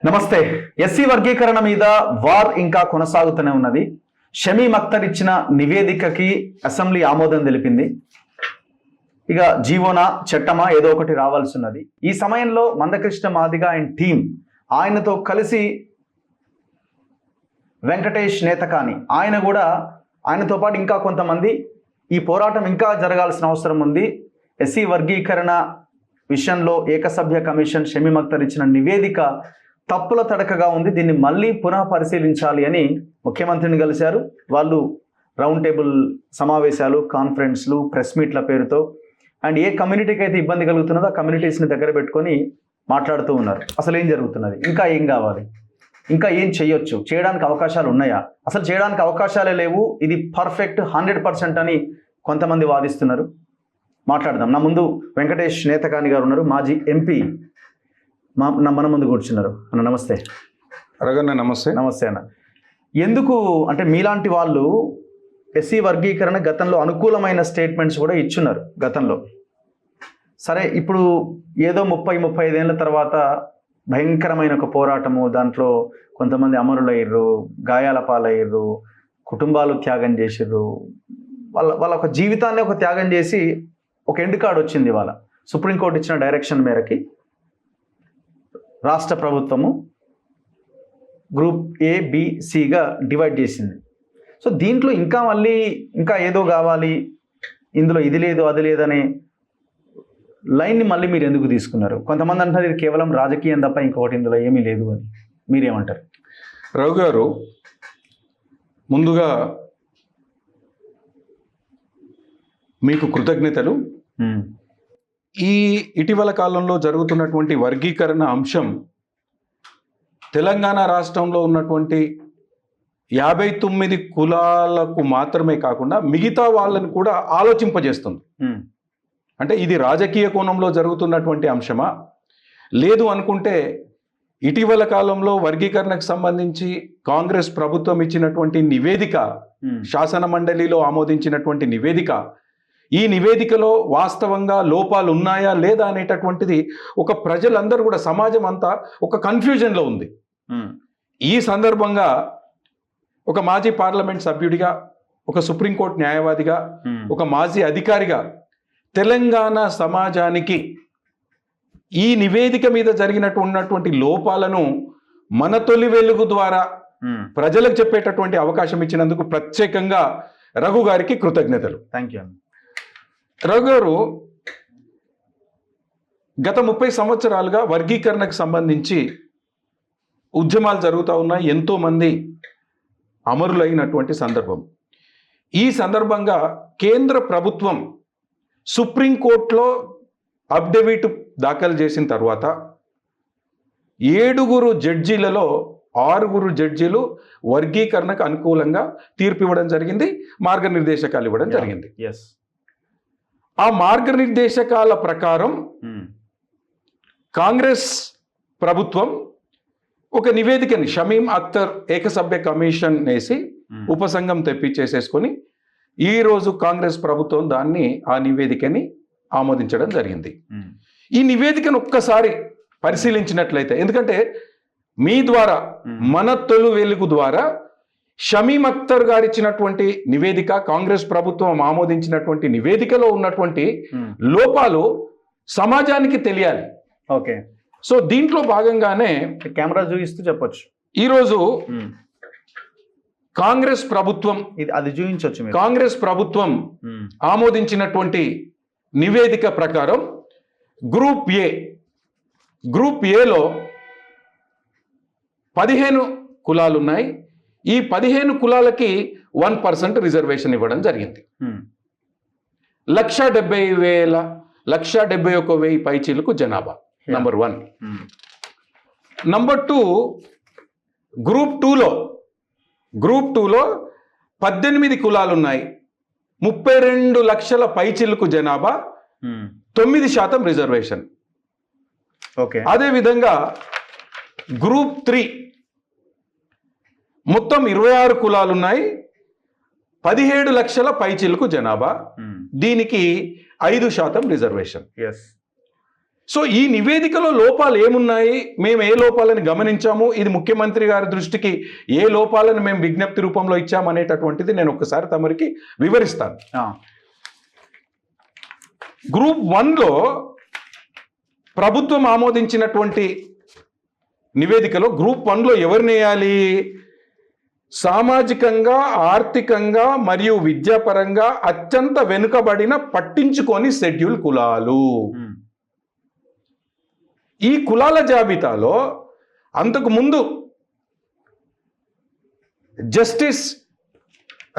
నమస్తే. ఎస్సీ వర్గీకరణ మీద వార్ ఇంకా కొనసాగుతూనే ఉన్నది. షమీం అఖ్తర్ ఇచ్చిన నివేదికకి అసెంబ్లీ ఆమోదం తెలిపింది. ఇక జీవోనా చట్టమా ఏదో ఒకటి రావాల్సి ఉన్నది. ఈ సమయంలో మందకృష్ణ మాదిగ అండ్ టీం ఆయనతో కలిసి వెంకటేష్ నేతకాని ఆయనతో పాటు ఇంకా కొంతమంది ఈ పోరాటం ఇంకా జరగాల్సిన అవసరం ఉంది. ఎస్సీ వర్గీకరణ విషయంలో ఏకసభ్య కమిషన్ షమీం అఖ్తర్ ఇచ్చిన నివేదిక తప్పుల తడకగా ఉంది, దీన్ని మళ్ళీ పునః పరిశీలించాలి అని ముఖ్యమంత్రిని కలిశారు. వాళ్ళు రౌండ్ టేబుల్ సమావేశాలు, కాన్ఫరెన్స్లు, ప్రెస్ మీట్ల పేరుతో అండ్ ఏ కమ్యూనిటీకి అయితే ఇబ్బంది కలుగుతున్నదో ఆ కమ్యూనిటీస్ని దగ్గర పెట్టుకొని మాట్లాడుతూ ఉన్నారు. అసలు ఏం జరుగుతున్నది, ఇంకా ఏం కావాలి, ఇంకా ఏం చేయొచ్చు, చేయడానికి అవకాశాలు ఉన్నాయా, అసలు చేయడానికి అవకాశాలే లేవు, ఇది పర్ఫెక్ట్ 100% అని కొంతమంది వాదిస్తున్నారు. మాట్లాడదాం. నా ముందు వెంకటేష్ నేతకాని గారు ఉన్నారు, మాజీ ఎంపీ మన ముందు కూర్చున్నారు. అన్న నమస్తే. అరగన్న నమస్తే. నమస్తే అన్న. ఎందుకు అంటే మీలాంటి వాళ్ళు ఎస్సీ వర్గీకరణ గతంలో అనుకూలమైన స్టేట్మెంట్స్ కూడా ఇచ్చున్నారు గతంలో. సరే, ఇప్పుడు ఏదో 30-35 ఏళ్ళ తర్వాత భయంకరమైన ఒక పోరాటము, దాంట్లో కొంతమంది అమరులయ్యారు, గాయాల పాలయ్యారు, కుటుంబాలు త్యాగం చేసిర్రు, వాళ్ళ ఒక జీవితాన్ని ఒక త్యాగం చేసి ఒక ఎండ్ కార్డ్ వచ్చింది. వాళ్ళ సుప్రీంకోర్టు ఇచ్చిన డైరెక్షన్ మేరకి రాష్ట్ర ప్రభుత్వము గ్రూప్ A-B-Cగా డివైడ్ చేసింది. సో దీంట్లో ఇంకా ఏదో కావాలి, ఇందులో ఇది లేదు అది లేదనే లైన్ని మళ్ళీ మీరు ఎందుకు తీసుకున్నారు? కొంతమంది అంటారు ఇది కేవలం రాజకీయం తప్ప ఇంకొకటి ఇందులో ఏమీ లేదు అని. మీరేమంటారు? రావు గారు, ముందుగా మీకు కృతజ్ఞతలు. ఈ ఇటీవల కాలంలో జరుగుతున్నటువంటి వర్గీకరణ అంశం తెలంగాణ రాష్ట్రంలో ఉన్నటువంటి 59 కులాలకు మాత్రమే కాకుండా మిగతా వాళ్ళని కూడా ఆలోచింపజేస్తుంది. అంటే ఇది రాజకీయ కోణంలో జరుగుతున్నటువంటి అంశమా, లేదు అనుకుంటే ఇటీవల కాలంలో వర్గీకరణకు సంబంధించి కాంగ్రెస్ ప్రభుత్వం ఇచ్చినటువంటి నివేదిక, శాసన మండలిలో ఆమోదించినటువంటి నివేదిక, ఈ నివేదికలో వాస్తవంగా లోపాలు ఉన్నాయా లేదా అనేటటువంటిది ఒక ప్రజలందరూ కూడా, సమాజం అంతా ఒక కన్ఫ్యూజన్లో ఉంది. ఈ సందర్భంగా ఒక మాజీ పార్లమెంట్ సభ్యుడిగా, ఒక సుప్రీంకోర్టు న్యాయవాదిగా, ఒక మాజీ అధికారిగా తెలంగాణ సమాజానికి ఈ నివేదిక మీద ఉన్నటువంటి లోపాలను మన తొలి వెలుగు ద్వారా ప్రజలకు చెప్పేటటువంటి అవకాశం ఇచ్చినందుకు ప్రత్యేకంగా రఘు గారికి కృతజ్ఞతలు. Thank you. రఘు గారు, గత 30 సంవత్సరాలుగా వర్గీకరణకు సంబంధించి ఉద్యమాలు జరుగుతూ ఉన్నాయి, ఎంతోమంది అమరులైనటువంటి సందర్భం. ఈ సందర్భంగా కేంద్ర ప్రభుత్వం సుప్రీంకోర్టులో అఫిడవిట్ దాఖలు చేసిన తర్వాత 7 జడ్జీలలో 6 జడ్జీలు వర్గీకరణకు అనుకూలంగా తీర్పు ఇవ్వడం జరిగింది, మార్గనిర్దేశకాలు ఇవ్వడం జరిగింది. ఆ మార్గనిర్దేశకాల ప్రకారం కాంగ్రెస్ ప్రభుత్వం ఒక నివేదికని షమీం అఖ్తర్ ఏకసభ్య కమిషన్ వేసి ఉపసంఘం తెప్పించేసేసుకొని ఈరోజు కాంగ్రెస్ ప్రభుత్వం ఆ నివేదికని ఆమోదించడం జరిగింది. ఈ నివేదికను ఒక్కసారి పరిశీలించినట్లయితే, ఎందుకంటే మీ ద్వారా, మన తొలి వెలుగు ద్వారా షమీం అఖ్తర్ గారు ఇచ్చినటువంటి నివేదిక, కాంగ్రెస్ ప్రభుత్వం ఆమోదించినటువంటి నివేదికలో ఉన్నటువంటి లోపాలు సమాజానికి తెలియాలి. ఓకే. సో దీంట్లో భాగంగానే కెమెరా చూపిస్తూ చెప్పొచ్చు. ఈరోజు కాంగ్రెస్ ప్రభుత్వం, అది చూపించవచ్చు, కాంగ్రెస్ ప్రభుత్వం ఆమోదించినటువంటి నివేదిక ప్రకారం గ్రూప్ ఏలో 15 కులాలు ఉన్నాయి. ఈ 15 కులాలకి 1% రిజర్వేషన్ ఇవ్వడం జరిగింది. 1,71,000 పైచీలకు జనాభా. నంబర్ 1. నంబర్ 2, గ్రూప్ 2లో 18 కులాలు ఉన్నాయి, 32 లక్షల పైచీలకు జనాభా, 9% రిజర్వేషన్. ఓకే. అదేవిధంగా గ్రూప్ 3 మొత్తం 26 కులాలు ఉన్నాయి, 17 లక్షల పైచీలకు జనాభా, దీనికి 5% రిజర్వేషన్. సో ఈ నివేదికలో లోపాలు ఏమున్నాయి, మేము ఏ లోపాలను గమనించాము, ఇది ముఖ్యమంత్రి గారి దృష్టికి ఏ లోపాలను మేము విజ్ఞప్తి రూపంలో ఇచ్చాము అనేటటువంటిది నేను ఒక్కసారి తమరికి వివరిస్తాను. గ్రూప్ 1లో ప్రభుత్వం ఆమోదించినటువంటి నివేదికలో గ్రూప్ 1లో ఎవరిని వేయాలి? సామాజికంగా, ఆర్థికంగా మరియు విద్యాపరంగా అత్యంత వెనుకబడిన పట్టించుకొని షెడ్యూల్ కులాలు. ఈ కులాల జాబితాలో అంతకు ముందు జస్టిస్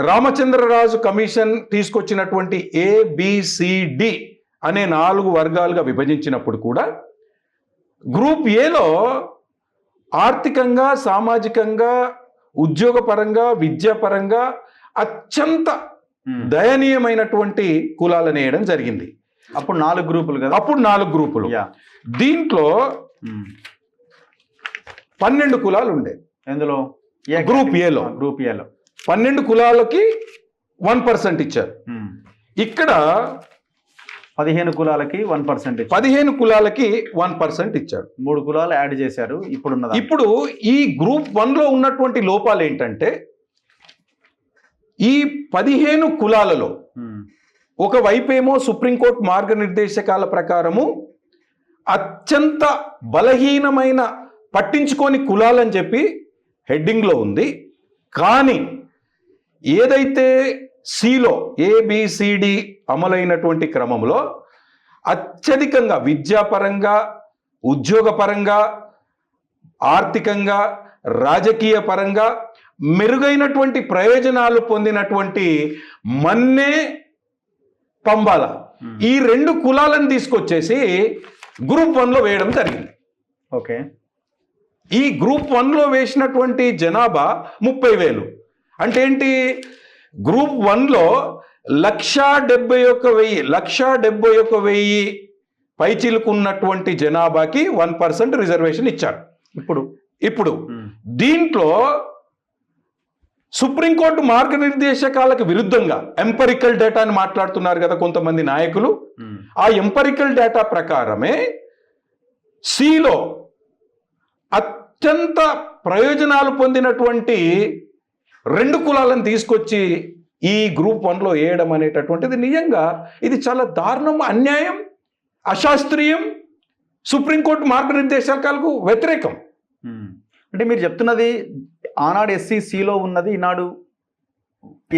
రామచంద్రరాజు కమిషన్ తీసుకొచ్చినటువంటి ABCD అనే 4 వర్గాలుగా విభజించినప్పుడు కూడా గ్రూప్ ఏలో ఆర్థికంగా, సామాజికంగా, ఉద్యోగపరంగా, విద్యాపరంగా అత్యంత దయనీయమైనటువంటి కులాలను వేయడం జరిగింది. అప్పుడు 4 గ్రూపులు కదా? అప్పుడు 4 గ్రూపులు. దీంట్లో 12 కులాలు ఉండే. ఎందులో? గ్రూప్ ఏలో 12 కులాలకి 1% ఇచ్చారు. ఇక్కడ 15 కులాలకి 1% 15 కులాలకి 1% ఇచ్చారు. 3 కులాలు యాడ్ చేశారు. ఇప్పుడు ఈ గ్రూప్ 1లో ఉన్నటువంటి లోపాలు ఏంటంటే, ఈ 15 కులాలలో ఒకవైపేమో సుప్రీంకోర్టు మార్గనిర్దేశకాల ప్రకారము అత్యంత బలహీనమైన పట్టించుకొని కులాలని చెప్పి హెడ్డింగ్లో ఉంది. కానీ ఏదైతే సిలో ABCD అమలైనటువంటి క్రమంలో అత్యధికంగా విద్యాపరంగా, ఉద్యోగపరంగా, ఆర్థికంగా, రాజకీయ పరంగా మెరుగైనటువంటి ప్రయోజనాలు పొందినటువంటి మన్నే, పంబాల ఈ 2 కులాలను తీసుకొచ్చేసి గ్రూప్ 1లో వేయడం జరిగింది. ఓకే. ఈ గ్రూప్ 1లో వేసినటువంటి జనాభా 30,000. అంటే ఏంటి? గ్రూప్ 1లో 171,000 పైచిలుకున్నటువంటి జనాభాకి 1% రిజర్వేషన్ ఇచ్చారు. ఇప్పుడు దీంట్లో సుప్రీంకోర్టు మార్గనిర్దేశకాలకు విరుద్ధంగా ఎంపరికల్ డేటా అని మాట్లాడుతున్నారు కదా కొంతమంది నాయకులు. ఆ ఎంపరికల్ డేటా ప్రకారమే సిలో అత్యంత ప్రయోజనాలు పొందినటువంటి 2 కులాలను తీసుకొచ్చి ఈ గ్రూప్ 1లో వేయడం అనేటటువంటిది నిజంగా ఇది చాలా దారుణం, అన్యాయం, అశాస్త్రీయం, సుప్రీంకోర్టు మార్గనిర్దేశకాలకు వ్యతిరేకం. అంటే మీరు చెప్తున్నది ఆనాడు SCCలో ఉన్నది ఈనాడు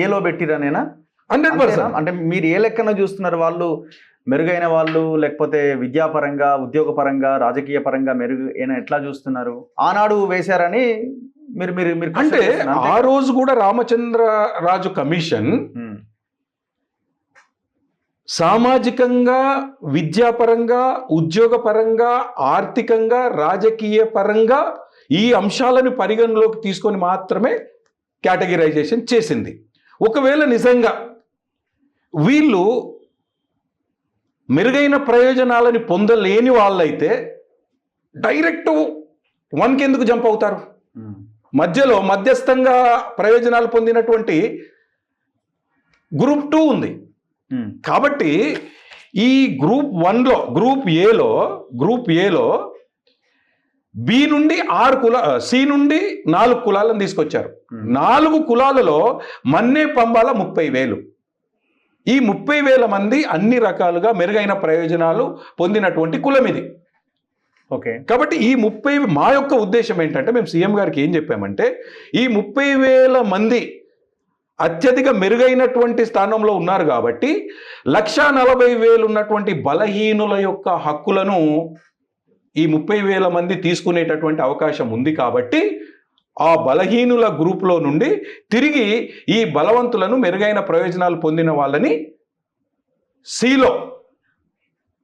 ఏలో పెట్టిరనేనా? 100%. అంటే మీరు ఏ లెక్కన చూస్తున్నారు? వాళ్ళు మెరుగైన వాళ్ళు, లేకపోతే విద్యాపరంగా, ఉద్యోగపరంగా, రాజకీయ పరంగా మెరుగైన ఎట్లా చూస్తున్నారు? ఆనాడు వేశారని మీరు అంటే ఆ రోజు కూడా రామచంద్రరాజు కమిషన్ సామాజికంగా, విద్యాపరంగా, ఉద్యోగపరంగా, ఆర్థికంగా, రాజకీయ పరంగా ఈ అంశాలను పరిగణలోకి తీసుకొని మాత్రమే కేటగిరైజేషన్ చేసింది. ఒకవేళ నిజంగా వీళ్ళు మెరుగైన ప్రయోజనాలని పొందలేని వాళ్ళైతే డైరెక్ట్ 1కి ఎందుకు జంప్ అవుతారు? మధ్యలో మధ్యస్థంగా ప్రయోజనాలు పొందినటువంటి గ్రూప్ 2 ఉంది. కాబట్టి ఈ గ్రూప్ 1లో గ్రూప్ ఏలో బి నుండి 6 సి నుండి 4 కులాలను తీసుకొచ్చారు. 4 కులాలలో మన్నే, పంబాల 30,000. ఈ 30,000 మంది అన్ని రకాలుగా మెరుగైన ప్రయోజనాలు పొందినటువంటి కులం ఇది. ఓకే. కాబట్టి ఈ 30 మా యొక్క ఉద్దేశం ఏంటంటే, మేము సీఎం గారికి ఏం చెప్పామంటే, ఈ 30,000 మంది అత్యధిక మెరుగైనటువంటి స్థానంలో ఉన్నారు కాబట్టి 140,000 ఉన్నటువంటి బలహీనుల యొక్క హక్కులను ఈ 30,000 మంది తీసుకునేటటువంటి అవకాశం ఉంది. కాబట్టి ఆ బలహీనుల గ్రూప్లో నుండి తిరిగి ఈ బలవంతులను, మెరుగైన ప్రయోజనాలు పొందిన వాళ్ళని సిలో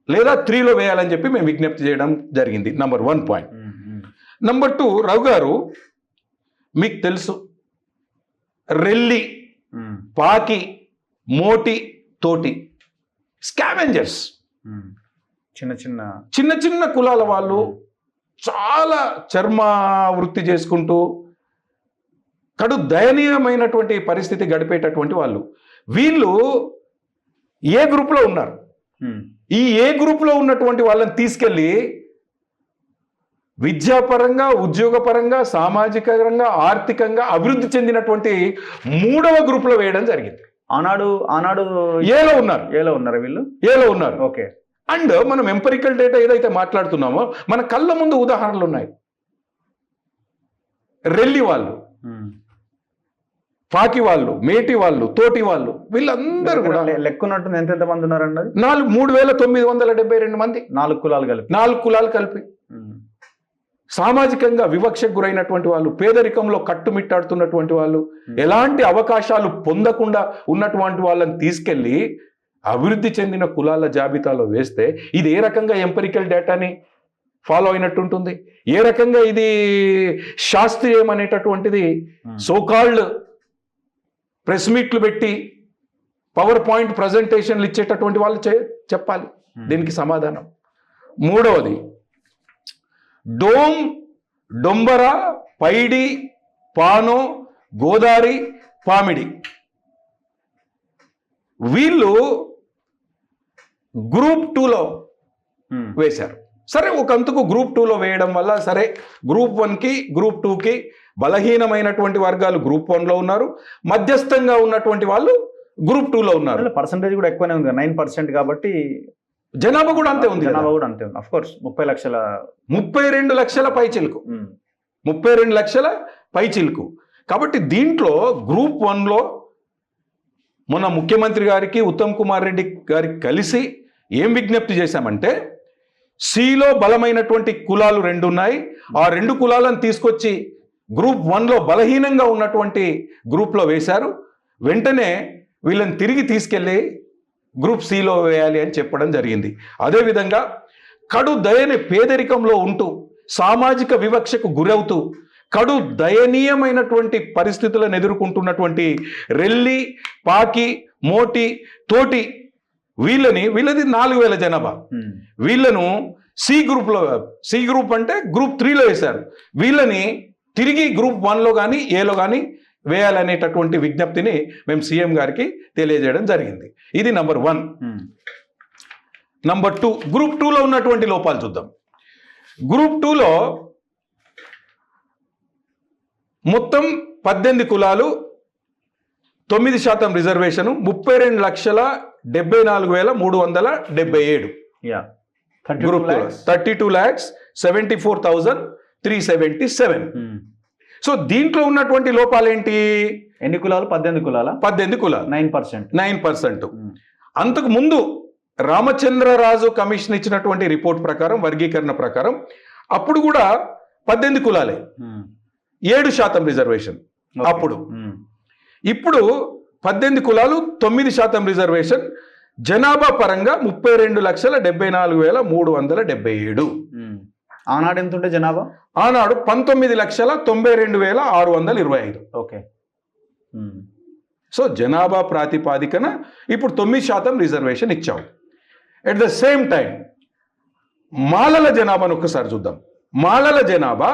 లేదా 3లో వేయాలని చెప్పి మేము విజ్ఞప్తి చేయడం జరిగింది. Number 1 point. నంబర్ 2, రావు గారు మీకు తెలుసు, రెల్లి, పాకి, మోటి, తోటి స్కావెంజర్స్, చిన్న చిన్న కులాల వాళ్ళు చాలా చర్మ వృత్తి చేసుకుంటూ కడు దయనీయమైనటువంటి పరిస్థితి గడిపేటటువంటి వాళ్ళు. వీళ్ళు ఏ గ్రూప్లో ఉన్నారు? ఈ ఏ గ్రూప్లో ఉన్నటువంటి వాళ్ళని తీసుకెళ్ళి విద్యాపరంగా, ఉద్యోగపరంగా, సామాజికంగా, ఆర్థికంగా అభివృద్ధి చెందినటువంటి 3వ గ్రూప్లో వేయడం జరిగింది. ఆనాడు ఏలో ఉన్నారు వీళ్ళు. ఏలో ఉన్నారు. ఓకే. అండ్ మనం ఎంపరికల్ డేటా ఏదైతే మాట్లాడుతున్నామో మన కళ్ళ ముందు ఉదాహరణలు ఉన్నాయి. రెల్లి వాళ్ళు, పాకి వాళ్ళు, మేటి వాళ్ళు, తోటి వాళ్ళు, వీళ్ళందరూ కూడా లెక్కున్నట్టు ఎంత మంది ఉన్నారండి? 3,972 మంది. 4 కులాలు కలిపి. 4 కులాలు కలిపి. సామాజికంగా వివక్షకు గురైనటువంటి వాళ్ళు, పేదరికంలో కట్టుమిట్టాడుతున్నటువంటి వాళ్ళు, ఎలాంటి అవకాశాలు పొందకుండా ఉన్నటువంటి వాళ్ళని తీసుకెళ్లి అభివృద్ధి చెందిన కులాల జాబితాలో వేస్తే ఇది ఏ రకంగా ఎంపరికల్ డేటాని ఫాలో అయినట్టుంటుంది? ఏ రకంగా ఇది శాస్త్రీయం అనేటటువంటిది సోకాల్డ్ ప్రెస్ మీట్లు పెట్టి పవర్ పాయింట్ ప్రజెంటేషన్లు ఇచ్చేటటువంటి వాళ్ళు చెప్పాలి దీనికి సమాధానం. 3వది డోమ్, డొంబర, పైడి, పానో, గోదారి, పామిడి వీళ్ళు గ్రూప్ 2లో వేశారు. సరే, ఒకంతకు గ్రూప్ 2లో వేయడం వల్ల సరే గ్రూప్ 1కి గ్రూప్ 2కి బలహీనమైనటువంటి వర్గాలు గ్రూప్ 1లో ఉన్నారు, మధ్యస్థంగా ఉన్నటువంటి వాళ్ళు గ్రూప్ 2లో ఉన్నారు. పర్సంటేజ్ కూడా ఎక్కువనే ఉంది, 9% కాబట్టి జనాభా కూడా అంతే ఉంది. ఆఫ్ కోర్స్ 32 లక్షల పైచిలుకు, 32 లక్షల పైచిలుకు. కాబట్టి దీంట్లో గ్రూప్ 1లో మొన్న ముఖ్యమంత్రి గారికి, ఉత్తమ్ కుమార్ రెడ్డి గారికి కలిసి ఏం విజ్ఞప్తి చేశామంటే, సిలో బలమైనటువంటి కులాలు 2 ఉన్నాయి, ఆ 2 కులాలను తీసుకొచ్చి గ్రూప్ 1లో బలహీనంగా ఉన్నటువంటి గ్రూప్లో వేశారు. వెంటనే వీళ్ళని తిరిగి తీసుకెళ్ళి గ్రూప్ సిలో వేయాలి అని చెప్పడం జరిగింది. అదేవిధంగా కడు దయని పేదరికంలో ఉంటూ సామాజిక వివక్షకు గురవుతూ కడు దయనీయమైనటువంటి పరిస్థితులను ఎదుర్కొంటున్నటువంటి రెల్లి, పాకి, మోటి, తోటి వీళ్ళది 4,000 జనాభా. వీళ్ళను సి గ్రూప్ అంటే గ్రూప్ 3లో వేశారు. వీళ్ళని తిరిగి గ్రూప్ 1లో కానీ ఏలో కానీ వేయాలనేటటువంటి విజ్ఞప్తిని మేము సీఎం గారికి తెలియజేయడం జరిగింది. ఇది నంబర్ 1. నంబర్ 2, గ్రూప్ 2లో ఉన్నటువంటి లోపాలు చూద్దాం. గ్రూప్ 2లో మొత్తం 18 కులాలు, 9% రిజర్వేషను, 32,74,377. గ్రూప్ 32,74,377. సో దీంట్లో ఉన్నటువంటి లోపాలు ఏంటి? ఎన్ని కులాలు? 18 కులాలు. 9%. అంతకు ముందు రామచంద్రరాజు కమిషన్ ఇచ్చినటువంటి రిపోర్ట్ ప్రకారం, వర్గీకరణ ప్రకారం అప్పుడు కూడా 18 కులాలే, 7% రిజర్వేషన్ అప్పుడు. ఇప్పుడు 18 కులాలు, 9% రిజర్వేషన్, జనాభా పరంగా 32,74,377. ఆనాడు ఎంత ఉంటే జనాభా? ఆనాడు 19,92,625. ఓకే. సో జనాభా ప్రాతిపాదికన ఇప్పుడు 9% రిజర్వేషన్ ఇచ్చావు. ఎట్ ద సేమ్ టైం మాలల జనాభాను ఒక్కసారి చూద్దాం. మాలల జనాభా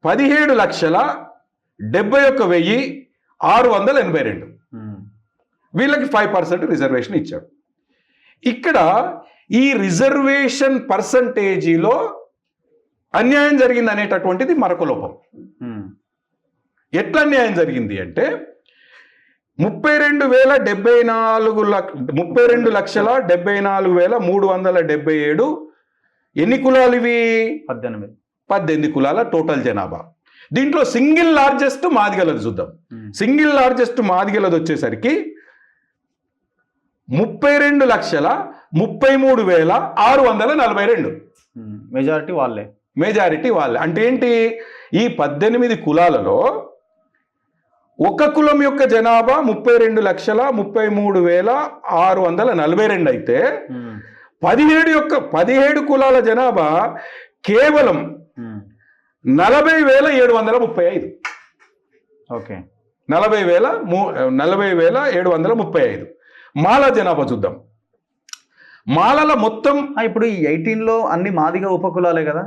17,71,682. వీళ్ళకి 5% రిజర్వేషన్ ఇచ్చాడు. ఇక్కడ ఈ రిజర్వేషన్ పర్సంటేజీలో అన్యాయం జరిగింది అనేటటువంటిది మరొక లోపం. ఎట్లా అన్యాయం జరిగింది అంటే 32,74,377 ఎన్ని కులాలు ఇవి? 18 కులాల టోటల్ జనాభా. దీంట్లో సింగిల్ లార్జెస్ట్ మాదిగలది చూద్దాం. సింగిల్ లార్జెస్ట్ మాదిగలది వచ్చేసరికి 32,33,642. మెజారిటీ వాళ్ళే. అంటే ఏంటి? ఈ 18 కులాలలో ఒక కులం యొక్క జనాభా 32,33,642 అయితే 17 కులాల జనాభా కేవలం 40,735. ఓకే. 40,735. మాల జనాభా చూద్దాం. మాలల మొత్తం ఇప్పుడు ఈ 18లో అన్ని మాదిగ ఉపకులాలే కదా,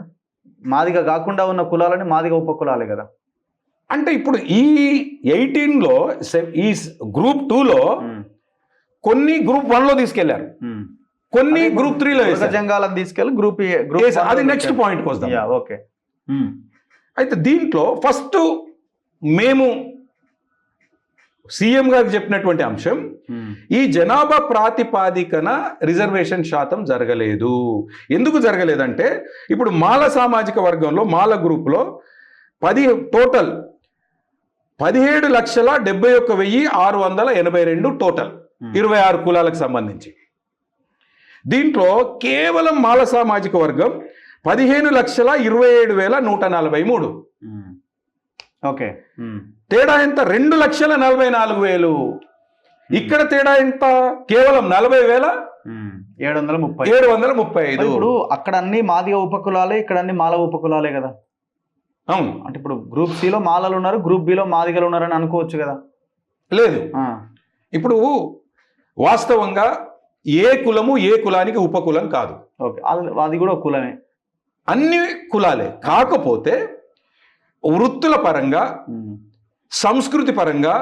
మాదిగ కాకుండా ఉన్న కులాలని మాదిగ ఉపకులాలే కదా. అంటే ఇప్పుడు ఈ 18లో ఈ గ్రూప్ 2లో కొన్ని గ్రూప్ 1లో తీసుకెళ్లారు, కొన్ని గ్రూప్ 3లో జంగాలను తీసుకెళ్ళి గ్రూప్ అది నెక్స్ట్ పాయింట్కి వస్తాం. ఓకే. అయితే దీంట్లో ఫస్ట్ మేము సీఎం గారికి చెప్పినటువంటి అంశం, ఈ జనాభా ప్రాతిపాదికన రిజర్వేషన్ శాతం జరగలేదు. ఎందుకు జరగలేదంటే ఇప్పుడు మాల సామాజిక వర్గంలో మాల గ్రూప్లో టోటల్ 17,71,682 టోటల్ 26 కులాలకు సంబంధించి. దీంట్లో కేవలం మాల సామాజిక వర్గం 15,27,143. ఓకే. తేడా ఎంత? 2,44,000. ఇక్కడ తేడా ఎంత? కేవలం 40,735. ఇప్పుడు అక్కడ అన్ని మాదిగ ఉపకులాలే, ఇక్కడ అన్ని మాల ఉపకులాలే కదా. అవును. అంటే ఇప్పుడు గ్రూప్ సిలో మాలలు ఉన్నారు, గ్రూప్ బిలో మాదిగలు ఉన్నారని అనుకోవచ్చు కదా. లేదు, ఇప్పుడు వాస్తవంగా ఏ కులము ఏ కులానికి ఉపకులం కాదు. ఓకే, అది కూడా ఒక కులమే, అన్ని కులాలే. కాకపోతే వృత్తుల పరంగా, సంస్కృతి పరంగా,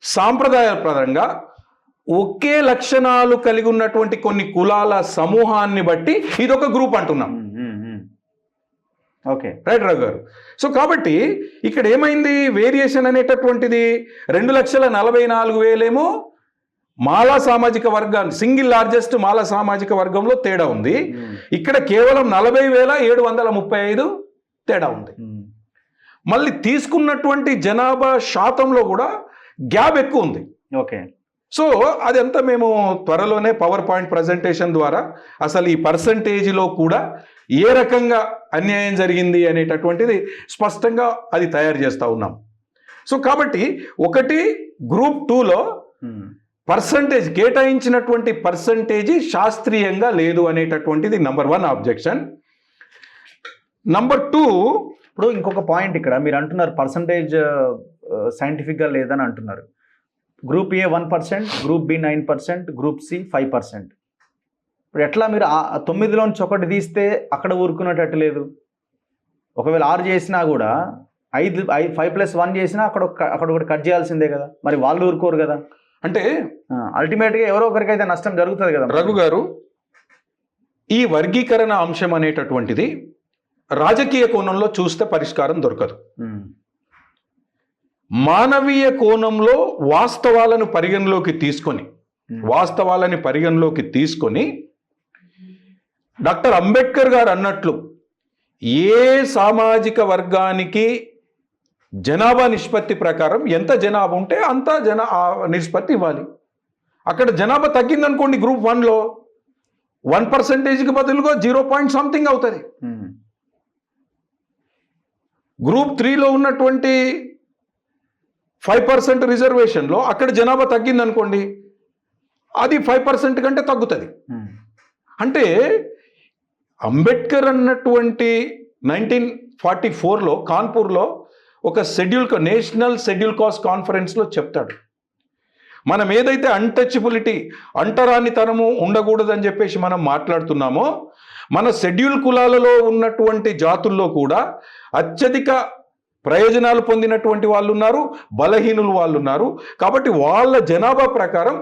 సాంప్రదాయాల పరంగా ఒకే లక్షణాలు కలిగి ఉన్నటువంటి కొన్ని కులాల సమూహాన్ని బట్టి ఇది ఒక గ్రూప్ అంటున్నాం. ఓకే, రైట్ రఘు గారు. సో కాబట్టి ఇక్కడ ఏమైంది, వేరియేషన్ అనేటటువంటిది 2,44,000 ఏమో మాలా సామాజిక వర్గాన్ని, సింగిల్ లార్జెస్ట్ మాలా సామాజిక వర్గంలో తేడా ఉంది. ఇక్కడ కేవలం 40,735 తేడా ఉంది. మళ్ళీ తీసుకున్నటువంటి జనాభా శాతంలో కూడా గ్యాప్ ఎక్కువ ఉంది. ఓకే. సో అదంతా మేము త్వరలోనే పవర్ పాయింట్ ప్రజెంటేషన్ ద్వారా అసలు ఈ పర్సంటేజ్లో కూడా ఏ రకంగా అన్యాయం జరిగింది అనేటటువంటిది స్పష్టంగా అది తయారు చేస్తూ ఉన్నాం. సో కాబట్టి ఒకటి గ్రూప్ 2లో పర్సంటేజ్ కేటాయించినటువంటి పర్సంటేజీ శాస్త్రీయంగా లేదు అనేటటువంటిది నంబర్ 1 ఆబ్జెక్షన్. నంబర్ 2, ఇప్పుడు ఇంకొక పాయింట్ ఇక్కడ మీరు అంటున్నారు పర్సంటేజ్ సైంటిఫిక్గా లేదని అంటున్నారు. Group A 1%, group B 9%, group C 5%. ఇప్పుడు ఎట్లా మీరు 9లోంచి ఒకటి తీస్తే అక్కడ ఊరుకునేటట్టు లేదు. ఒకవేళ 6 చేసినా కూడా 5+1 చేసినా అక్కడ ఒకటి కట్ చేయాల్సిందే కదా. మరి వాళ్ళు ఊరుకోరు కదా. అంటే అల్టిమేట్గా ఎవరో ఒకరికైతే నష్టం జరుగుతుంది కదా. రఘు గారు, ఈ వర్గీకరణ అంశం అనేటటువంటిది రాజకీయ కోణంలో చూస్తే పరిష్కారం దొరకదు. మానవీయ కోణంలో వాస్తవాలను పరిగణలోకి తీసుకొని డాక్టర్ అంబేద్కర్ గారు అన్నట్లు ఏ సామాజిక వర్గానికి జనాభా నిష్పత్తి ప్రకారం ఎంత జనాభా ఉంటే అంత నిష్పత్తి ఇవ్వాలి. అక్కడ జనాభా తగ్గిందనుకోండి గ్రూప్ 1లో 1%కి బదులుగా 0.something అవుతుంది. గ్రూప్ 3లో ఉన్నటువంటి 5% రిజర్వేషన్లో అక్కడ జనాభా తగ్గిందనుకోండి అది 5% కంటే తగ్గుతుంది. అంటే అంబేద్కర్ అన్నటువంటి 1944లో కాన్పూర్లో ఒక నేషనల్ షెడ్యూల్ కాస్ట్ కాన్ఫరెన్స్లో చెప్తాడు, మనం ఏదైతే అన్టచబిలిటీ, అంటరానితనము ఉండకూడదని చెప్పేసి మనం మాట్లాడుతున్నామో, మన షెడ్యూల్ కులాలలో ఉన్నటువంటి జాతుల్లో కూడా అత్యధిక ప్రయోజనాలు పొందినటువంటి వాళ్ళు ఉన్నారు, బలహీనులు వాళ్ళు ఉన్నారు. కాబట్టి వాళ్ళ జనాభా ప్రకారం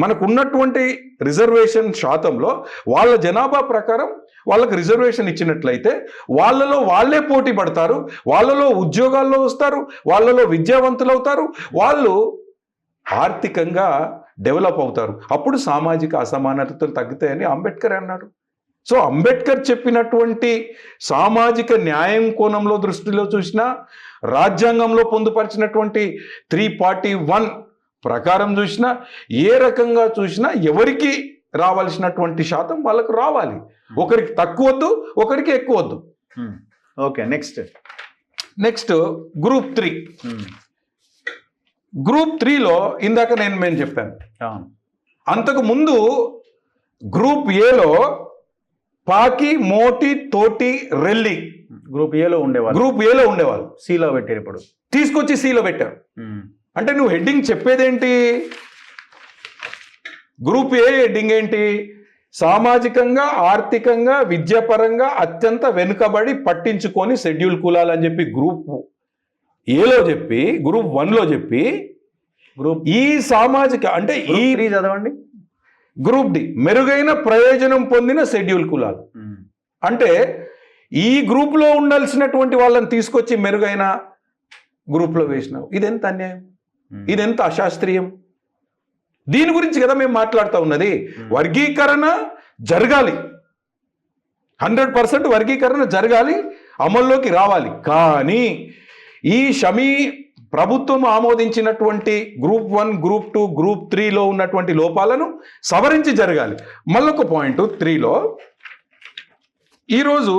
మనకు ఉన్నటువంటి రిజర్వేషన్ శాతంలో వాళ్ళ జనాభా ప్రకారం వాళ్ళకు రిజర్వేషన్ ఇచ్చినట్లయితే వాళ్ళలో వాళ్ళే పోటీ పడతారు, వాళ్ళలో ఉద్యోగాల్లో వస్తారు, వాళ్ళలో విద్యావంతులు అవుతారు, వాళ్ళు ఆర్థికంగా డెవలప్ అవుతారు. అప్పుడు సామాజిక అసమానతలు తగ్గుతాయని అంబేద్కర్ అన్నాడు. సో అంబేద్కర్ చెప్పినటువంటి సామాజిక న్యాయం కోణంలో దృష్టిలో చూసినా, రాజ్యాంగంలో పొందుపరిచినటువంటి 341 ప్రకారం చూసినా, ఏ రకంగా చూసినా ఎవరికి రావాల్సినటువంటి శాతం వాళ్ళకు రావాలి. ఒకరికి తక్కువ వద్దు, ఒకరికి ఎక్కువ వద్దు. Okay, next group 3. గ్రూప్ 3లో ఇందాక నేను చెప్పాను, అంతకు ముందు గ్రూప్ ఏలో పాకి, మోటి, తోటి, రెల్లి గ్రూప్ ఏలో ఉండేవాళ్ళు సిలో పెట్టారు. ఇప్పుడు తీసుకొచ్చి సిలో పెట్టారు. అంటే నువ్వు హెడ్డింగ్ చెప్పేదేంటి? గ్రూప్ ఏ హెడ్డింగ్ ఏంటి? సామాజికంగా, ఆర్థికంగా, విద్యాపరంగా అత్యంత వెనుకబడి పట్టించుకొని షెడ్యూల్ కులాలు అని చెప్పి గ్రూప్ ఏలో చెప్పి, గ్రూప్ 1లో చెప్పి, గ్రూప్ ఈ సామాజిక అంటే ఈ చదవండి. గ్రూప్ డి మెరుగైన ప్రయోజనం పొందిన షెడ్యూల్ కులాలు. అంటే ఈ గ్రూప్లో ఉండాల్సినటువంటి వాళ్ళని తీసుకొచ్చి మెరుగైన గ్రూప్లో వేసినావు. ఇదెంత అన్యాయం, ఇదెంత అశాస్త్రీయం. దీని గురించి కదా మేము మాట్లాడుతూ ఉన్నది. వర్గీకరణ జరగాలి, 100% వర్గీకరణ జరగాలి, అమల్లోకి రావాలి. కానీ ఈ షమీ ప్రభుత్వం ఆమోదించినటువంటి గ్రూప్ 1, గ్రూప్ 2, గ్రూప్ 3లో ఉన్నటువంటి లోపాలను సవరించి జరగాలి. మళ్ళొక పాయింట్ 3లో ఈరోజు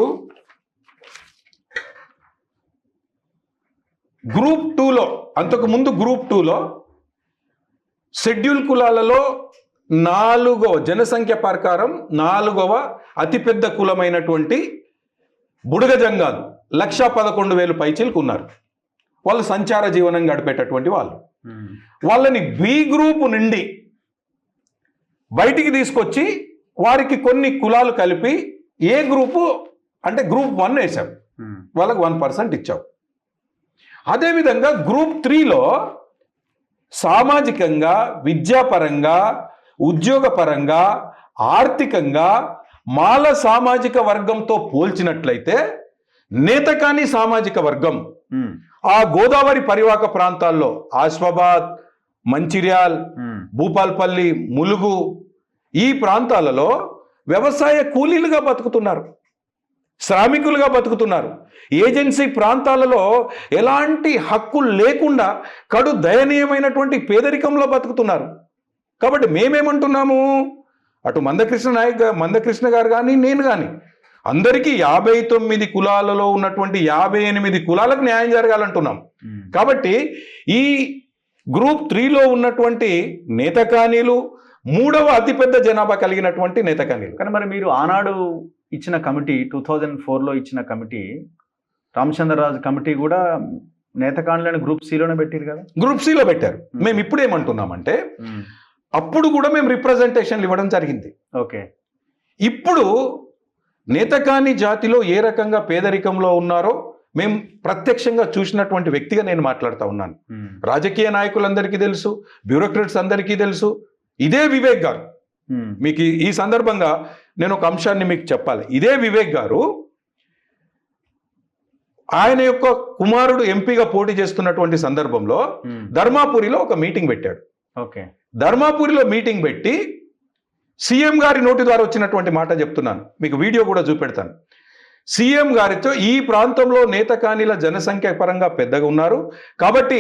గ్రూప్ 2లో, అంతకుముందు గ్రూప్ 2లో షెడ్యూల్ కులాలలో 4వ జనసంఖ్య ప్రకారం 4వ అతిపెద్ద కులమైనటువంటి బుడగ జంగాలు 1,11,000 పైచీలకు ఉన్నారు. వాళ్ళు సంచార జీవనం గడిపేటటువంటి వాళ్ళు. వాళ్ళని బి గ్రూప్ నుండి బయటికి తీసుకొచ్చి వారికి కొన్ని కులాలు కలిపి ఏ గ్రూపు అంటే గ్రూప్ 1 వేసాం, వాళ్ళకి 1% ఇచ్చాం. అదేవిధంగా గ్రూప్ 3లో సామాజికంగా, విద్యాపరంగా, ఉద్యోగపరంగా, ఆర్థికంగా మాల సామాజిక వర్గంతో పోల్చినట్లయితే నేతకాని సామాజిక వర్గం ఆ గోదావరి పరివాహక ప్రాంతాల్లో ఆసిఫాబాద్, మంచిర్యాల్, భూపాల్పల్లి, ములుగు ఈ ప్రాంతాలలో వ్యవసాయ కూలీలుగా బతుకుతున్నారు, శ్రామికులుగా బతుకుతున్నారు. ఏజెన్సీ ప్రాంతాలలో ఎలాంటి హక్కులు లేకుండా కడు దయనీయమైనటువంటి పేదరికంలో బతుకుతున్నారు. కాబట్టి మేమేమంటున్నాము, అటు మందకృష్ణ గారు కానీ నేను కానీ అందరికీ 59 కులాలలో ఉన్నటువంటి 58 కులాలకు న్యాయం జరగాలంటున్నాం. కాబట్టి ఈ గ్రూప్ 3లో ఉన్నటువంటి నేతకానీలు 3వ అతిపెద్ద జనాభా కలిగినటువంటి నేతకానీలు. కానీ మరి మీరు ఆనాడు ఇచ్చిన కమిటీ 2004లో ఇచ్చిన కమిటీ, రామచంద్రరాజు కమిటీ కూడా నేతకానులను గ్రూప్ సిలోనే పెట్టారు కదా. గ్రూప్ సిలో పెట్టారు. మేము ఇప్పుడు ఏమంటున్నామంటే అప్పుడు కూడా మేము రిప్రజెంటేషన్లు ఇవ్వడం జరిగింది. ఓకే. ఇప్పుడు నేతకాని జాతిలో ఏ రకంగా పేదరికంలో ఉన్నారో మేము ప్రత్యక్షంగా చూసినటువంటి వ్యక్తిగా నేను మాట్లాడుతూ ఉన్నాను. రాజకీయ నాయకులందరికీ తెలుసు, బ్యూరోక్రాట్స్ అందరికీ తెలుసు. ఇదే వివేక్ గారు, మీకు ఈ సందర్భంగా నేను ఒక అంశాన్ని మీకు చెప్పాలి. ఇదే వివేక్ గారు ఆయన యొక్క కుమారుడు ఎంపీగా పోటీ చేస్తున్నటువంటి సందర్భంలో ధర్మాపురిలో ఒక మీటింగ్ పెట్టాడు. ఓకే. ధర్మాపురిలో మీటింగ్ పెట్టి సీఎం గారి నోటి ద్వారా వచ్చినటువంటి మాట చెప్తున్నాను, మీకు వీడియో కూడా చూపెడతాను. సీఎం గారితో ఈ ప్రాంతంలో నేతకానీల జనసంఖ్య పరంగా పెద్దగా ఉన్నారు కాబట్టి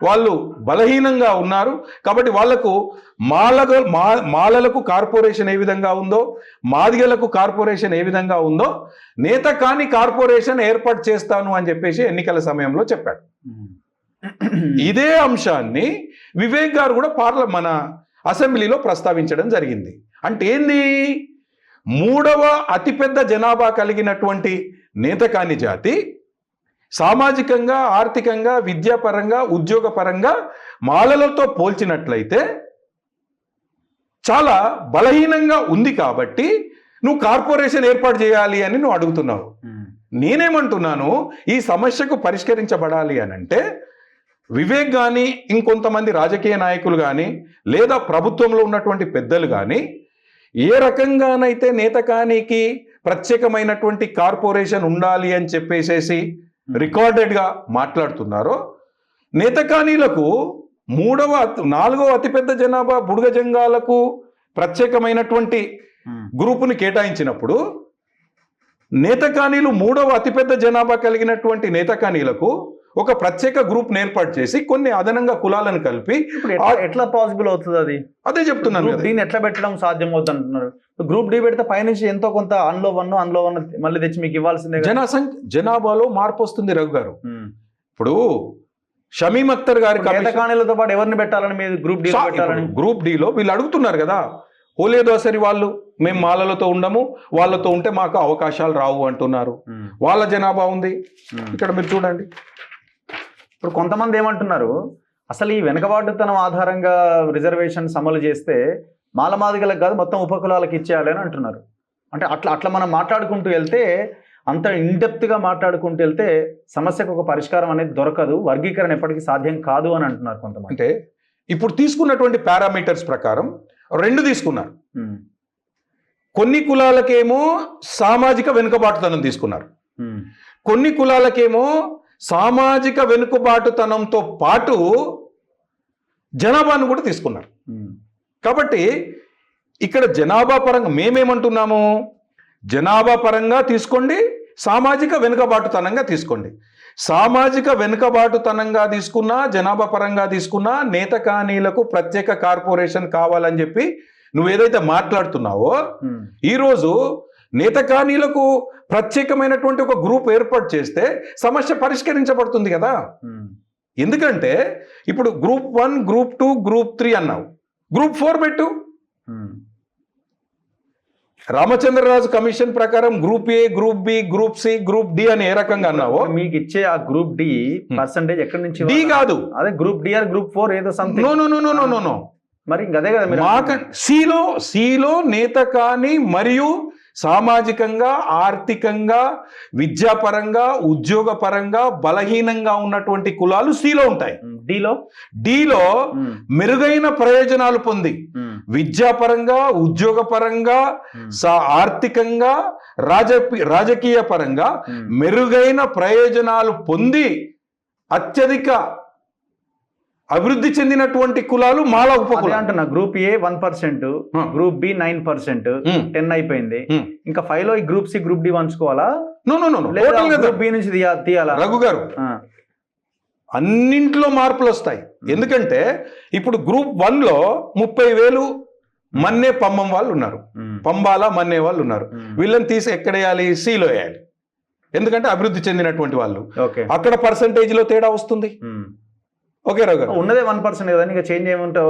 వాళ్ళు బలహీనంగా ఉన్నారు కాబట్టి వాళ్లకు మాలలకు కార్పొరేషన్ ఏ విధంగా ఉందో, మాదిగలకు కార్పొరేషన్ ఏ విధంగా ఉందో నేతకాని కార్పొరేషన్ ఏర్పాటు చేస్తాను అని చెప్పేసి ఎన్నికల సమయంలో చెప్పాడు. ఇదే అంశాన్ని వివేక్ గారు కూడా మన అసెంబ్లీలో ప్రస్తావించడం జరిగింది. అంటే ఏంది, 3వ అతిపెద్ద జనాభా కలిగినటువంటి నేతకాని జాతి సామాజికంగా, ఆర్థికంగా, విద్యాపరంగా, ఉద్యోగపరంగా మాలలతో పోల్చినట్లయితే చాలా బలహీనంగా ఉంది కాబట్టి నువ్వు కార్పొరేషన్ ఏర్పాటు చేయాలి అని నువ్వు అడుగుతున్నావు. నేనేమంటున్నాను, ఈ సమస్యకు పరిష్కరించబడాలి అని అంటే వివేక్ కానీ, ఇంకొంతమంది రాజకీయ నాయకులు కానీ, లేదా ప్రభుత్వంలో ఉన్నటువంటి పెద్దలు కానీ ఏ రకంగానైతే నేతకానికి ప్రత్యేకమైనటువంటి కార్పొరేషన్ ఉండాలి అని చెప్పేసేసి రికార్డెడ్గా మాట్లాడుతున్నారో, నేతకానీలకు 4వ అతిపెద్ద జనాభా బుడగ జంగాలకు ప్రత్యేకమైనటువంటి గ్రూపుని కేటాయించినప్పుడు నేతకానీలు 3వ అతిపెద్ద జనాభా కలిగినటువంటి నేతకానీలకు ఒక ప్రత్యేక గ్రూప్ ఏర్పాటు చేసి కొన్ని అదనంగా కులాలను కలిపి ఎట్లా పాసిబుల్ అవుతుంది? అది అదే చెప్తున్నాను. దీన్ని ఎట్లా పెట్టడం సాధ్యం అవుతుంది అంటున్నారు. గ్రూప్ డి పెడితే పైనుంచి ఎంతో కొంత అందులో వన్ మళ్ళీ తెచ్చి మీకు ఇవ్వాల్సిందే. జనాభాలో మార్పు వస్తుంది రఘు గారు. ఇప్పుడు షమీమ్ అఖ్తర్ గారి నేతకానీలతో పాటు ఎవరిని పెట్టాలని మీరు గ్రూప్ డిలో వీళ్ళు అడుగుతున్నారు కదా, హోలే దోసరి వాళ్ళు మేము మాలలతో ఉండము, వాళ్ళతో ఉంటే మాకు అవకాశాలు రావు అంటున్నారు. వాళ్ళ జనాభా ఉంది ఇక్కడ మీరు చూడండి. ఇప్పుడు కొంతమంది ఏమంటున్నారు, అసలు ఈ వెనుకబాటుతనం ఆధారంగా రిజర్వేషన్స్ అమలు చేస్తే మాలమాదిగలకు కాదు మొత్తం ఉపకులాలకు ఇచ్చేయాలి అని అంటున్నారు. అంటే అట్లా మనం మాట్లాడుకుంటూ వెళ్తే, అంత ఇన్డెప్త్గా మాట్లాడుకుంటూ వెళ్తే సమస్యకు ఒక పరిష్కారం అనేది దొరకదు, వర్గీకరణ ఎప్పటికీ సాధ్యం కాదు అని అంటున్నారు కొంతమంది. అంటే ఇప్పుడు తీసుకున్నటువంటి పారామీటర్స్ ప్రకారం 2 తీసుకున్నారు. కొన్ని కులాలకేమో సామాజిక వెనుకబాటుతనం తీసుకున్నారు, కొన్ని కులాలకేమో సామాజిక వెనుకబాటుతనంతో పాటు జనాభాను కూడా తీసుకున్నారు. కాబట్టి ఇక్కడ జనాభా పరంగా మేమేమంటున్నాము, జనాభా పరంగా తీసుకోండి, సామాజిక వెనుకబాటుతనంగా తీసుకోండి. సామాజిక వెనుకబాటుతనంగా తీసుకున్నా, జనాభా పరంగా తీసుకున్నా నేతకానీలకు ప్రత్యేక కార్పొరేషన్ కావాలని చెప్పి నువ్వేదైతే మాట్లాడుతున్నావో, ఈరోజు నేతకానీలకు ప్రత్యేకమైనటువంటి ఒక గ్రూప్ ఏర్పాటు చేస్తే సమస్య పరిష్కరించబడుతుంది కదా. ఎందుకంటే ఇప్పుడు గ్రూప్ 1, గ్రూప్ 2, గ్రూప్ 3 అన్నావు, గ్రూప్ 4 పెట్టు. రామచంద్రరాజు కమిషన్ ప్రకారం group A, group B, group C, group D అని ఏ రకంగా అన్నావో, మీకు ఇచ్చే ఆ గ్రూప్ డి పర్సంటేజ్ ఎక్కడి నుంచి? డి కాదు, అదే గ్రూప్ డి ఆర్ గ్రూప్ 4 ఏదో సంథింగ్. నో. మరి అదే కదా సిలో నేత కాని మరియు సామాజికంగా, ఆర్థికంగా, విద్యాపరంగా, ఉద్యోగపరంగా బలహీనంగా ఉన్నటువంటి కులాలు సిలో ఉంటాయి. డిలో మెరుగైన ప్రయోజనాలు పొంది విద్యాపరంగా, ఉద్యోగపరంగా, ఆర్థికంగా, రాజకీయ పరంగా మెరుగైన ప్రయోజనాలు పొంది అత్యధిక అభివృద్ధి చెందినటువంటి కులాలు మాల ఉపకులాలు అంటున్నా. గ్రూప్ ఏ 1%, గ్రూప్ బి 9%, 10 అయిపోయింది. ఇంకా 5 లో ఈ గ్రూప్ సి, గ్రూప్ డి వంచుకోవాలా? గ్రూప్ బి నుంచి తీయాలా? రఘు గారు, అన్నింట్లో మార్పులు వస్తాయి. ఎందుకంటే ఇప్పుడు గ్రూప్ 1 లో 30,000 మన్నే పంబం వాళ్ళు ఉన్నారు, పంబాల మన్నే వాళ్ళు ఉన్నారు. వీళ్ళని తీసి ఎక్కడ వేయాలి? సిలో వేయాలి. ఎందుకంటే అభివృద్ధి చెందినటువంటి వాళ్ళు. అక్కడ పర్సంటేజ్ లో తేడా వస్తుంది. ఓకే రఘు గారు, ఉన్నదే 1% కదా, ఇంకా చేంజ్ ఏమంటే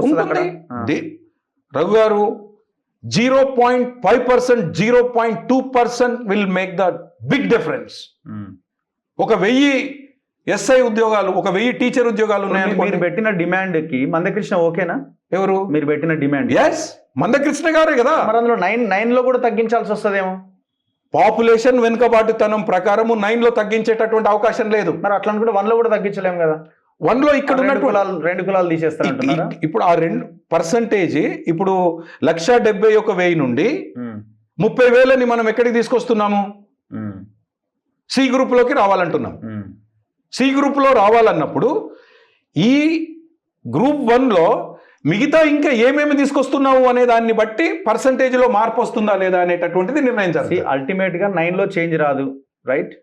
రఘు గారు 0.5%, 0.2% will make the big difference. 1000 SI ఉద్యోగాలు, 1000 టీచర్ ఉద్యోగాలు ఉన్నాయి. మీరు పెట్టిన డిమాండ్ కి మందకృష్ణ ఓకేనా? ఎవరు మీరు పెట్టిన డిమాండ్? ఎస్, మందకృష్ణ గారే కదా. మరి అందులో 9 లో కూడా తగ్గించాల్సి వస్తుందేమో. పాపులేషన్ వెనుకబాటుతనం ప్రకారము 9 లో తగ్గించేటటువంటి అవకాశం లేదు. మరి అట్లా అనుకుంటే 1 లో కూడా తగ్గించలేము కదా. 1 లో ఇక్కడ ఉన్న రెండు కులాలు తీసేస్తారు. ఇప్పుడు ఆ 2% ఇప్పుడు 171,000 నుండి 30,000ని మనం ఎక్కడికి తీసుకొస్తున్నాము? సి గ్రూప్ లోకి రావాలంటున్నాం. సి గ్రూప్ లో రావాలన్నప్పుడు ఈ గ్రూప్ 1 లో మిగతా ఇంకా ఏమేమి తీసుకొస్తున్నావు అనే దాన్ని బట్టి పర్సంటేజ్ లో మార్పు వస్తుందా లేదా అనేటటువంటిది నిర్ణయించాలి. అల్టిమేట్ గా 9 లో చేంజ్ రాదు, రైట్?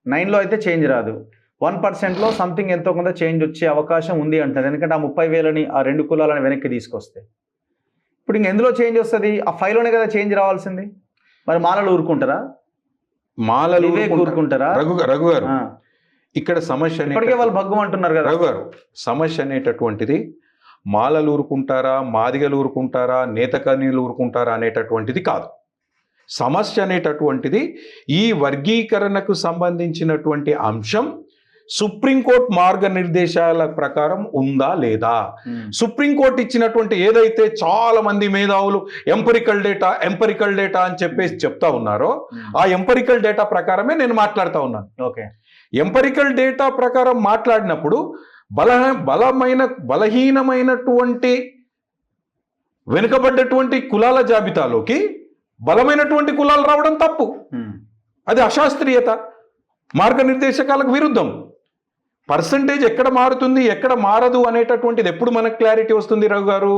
9 లో అయితే చేంజ్ రాదు. 1% లో సంథింగ్ ఎంతో కొంత చేంజ్ వచ్చే అవకాశం ఉంది అంటారు. ఎందుకంటే ఆ 30,000ని ఆ 2 కులాలను వెనక్కి తీసుకొస్తే ఇప్పుడు ఇంకెందులో చేంజ్ వస్తుంది? ఆ 5 లోనే కదా చేంజ్ రావాల్సింది. మరి మాలలు ఊరుకుంటారా? మాలలు ఊరుకుంటారా? రఘు గారు, ఇక్కడ సమస్య ఇప్పటికే వాళ్ళు భగ్గం అంటున్నారు కదా. రఘు గారు, సమస్య అనేటటువంటిది మాలలు ఊరుకుంటారా, మాదిగలు ఊరుకుంటారా, నేతకర్ణీలు ఊరుకుంటారా అనేటటువంటిది కాదు. సమస్య అనేటటువంటిది ఈ వర్గీకరణకు సంబంధించినటువంటి అంశం సుప్రీంకోర్టు మార్గనిర్దేశాల ప్రకారం ఉందా లేదా. సుప్రీంకోర్టు ఇచ్చినటువంటి ఏదైతే చాలా మంది మేధావులు ఎంపరికల్ డేటా అని చెప్పేసి చెప్తా ఉన్నారో ఆ ఎంపరికల్ డేటా ప్రకారమే నేను మాట్లాడుతూ ఉన్నాను. ఓకే, ఎంపరికల్ డేటా ప్రకారం మాట్లాడినప్పుడు బలహీనమైనటువంటి వెనుకబడ్డటువంటి కులాల జాబితాలోకి బలమైనటువంటి కులాలు రావడం తప్పు. అది అశాస్త్రీయత, మార్గనిర్దేశకాలకు విరుద్ధం. పర్సంటేజ్ ఎక్కడ మారుతుంది, ఎక్కడ మారదు అనేటటువంటిది ఎప్పుడు మనకు క్లారిటీ వస్తుంది రఘు గారు?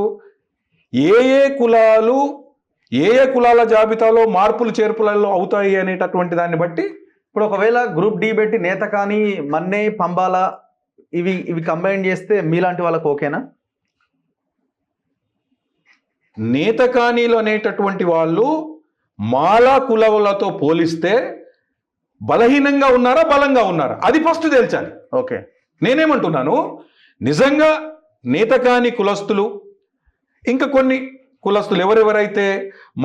ఏ కులాల జాబితాలో మార్పులు చేర్పులలో అవుతాయి అనేటటువంటి దాన్ని బట్టి. ఇప్పుడు ఒకవేళ గ్రూప్ డి పెట్టి నేత కానీ, మన్నే, పంబాల ఇవి కంబైన్ చేస్తే మీలాంటి వాళ్ళకు ఓకేనా? నేతకానీలు అనేటటువంటి వాళ్ళు మాలా కులవులతో పోలిస్తే బలహీనంగా ఉన్నారా, బలంగా ఉన్నారా, అది ఫస్ట్ తేల్చాలి. ఓకే, నేనేమంటున్నాను, నిజంగా నేతకాని కులస్తులు, ఇంకా కొన్ని కులస్తులు ఎవరెవరైతే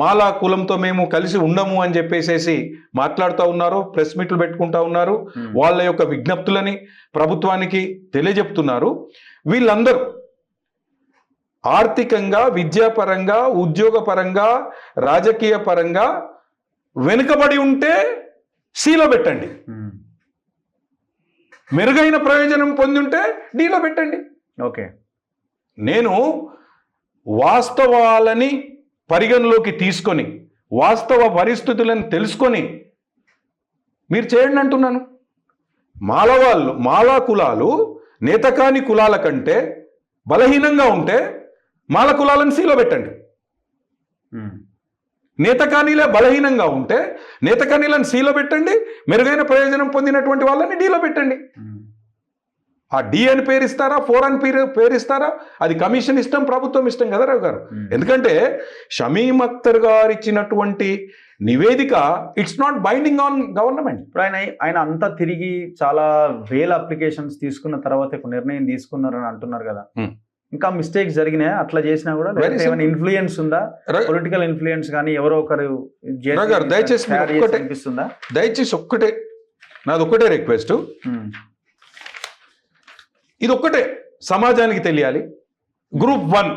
మాలా కులంతో మేము కలిసి ఉండము అని చెప్పేసేసి మాట్లాడుతూ ఉన్నారో, ప్రెస్ మీట్లు పెట్టుకుంటా ఉన్నారు, వాళ్ళ యొక్క విజ్ఞప్తులని ప్రభుత్వానికి తెలియజెప్తున్నారు. వీళ్ళందరూ ఆర్థికంగా, విద్యాపరంగా, ఉద్యోగపరంగా, రాజకీయ పరంగా వెనుకబడి ఉంటే సిలో పెట్టండి, మెరుగైన ప్రయోజనం పొంది ఉంటే డిలో పెట్టండి. ఓకే, నేను వాస్తవాలని పరిగణలోకి తీసుకొని వాస్తవ పరిస్థితులను తెలుసుకొని మీరు చేయండి అంటున్నాను. మాలా కులాలు నేతకాని కులాల కంటే బలహీనంగా ఉంటే మాల కులాలను సీలో పెట్టండి. నేతకానీలే బలహీనంగా ఉంటే నేతకానీలను సీలో పెట్టండి, మెరుగైన ప్రయోజనం పొందినటువంటి వాళ్ళని డీలో పెట్టండి. ఆ డి అని పేరు ఇస్తారా, 4 అని పేరు ఇస్తారా, అది కమిషన్ ఇష్టం, ప్రభుత్వం ఇష్టం కదా రావు గారు. ఎందుకంటే షమీమ్ అఖ్తర్ గారు ఇచ్చినటువంటి నివేదిక it's not binding on government. ఇప్పుడు ఆయన అంతా తిరిగి చాలా వేల అప్లికేషన్స్ తీసుకున్న తర్వాత ఇప్పుడు నిర్ణయం తీసుకున్నారని అంటున్నారు కదా, ఇంకా మిస్టేక్స్ జరిగినాయి అట్లా చేసినా కూడా ఏమైనా ఇన్ఫ్లుయెన్స్ ఉందా, పొలిటికల్ ఇన్ఫ్లుయెన్స్ కానీ ఎవరో ఒకరు అనిపిస్తుందా? దయచేసి ఒక్కటే నాది ఒక్కటే రిక్వెస్ట్, ఇది ఒక్కటే సమాజానికి తెలియాలి. గ్రూప్ 1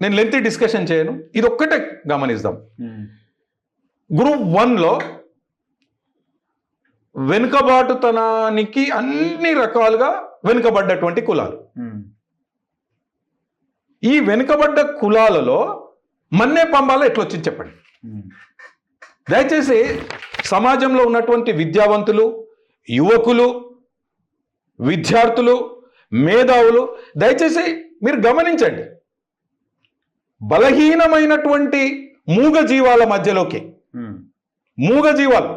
నేను లెంతీ డిస్కషన్ చేయను, ఇది ఒక్కటే గమనిద్దాం. గ్రూప్ 1లో వెనుకబాటుతనానికి అన్ని రకాలుగా వెనుకబడ్డటువంటి కులాలు. ఈ వెనుకబడ్డ కులాలలో మన్నే పంబాల ఎట్లొచ్చింది చెప్పండి. దయచేసి సమాజంలో ఉన్నటువంటి విద్యావంతులు, యువకులు, విద్యార్థులు, మేధావులు దయచేసి మీరు గమనించండి. బలహీనమైనటువంటి మూగ జీవాల మధ్యలోకి, మూగ జీవాలు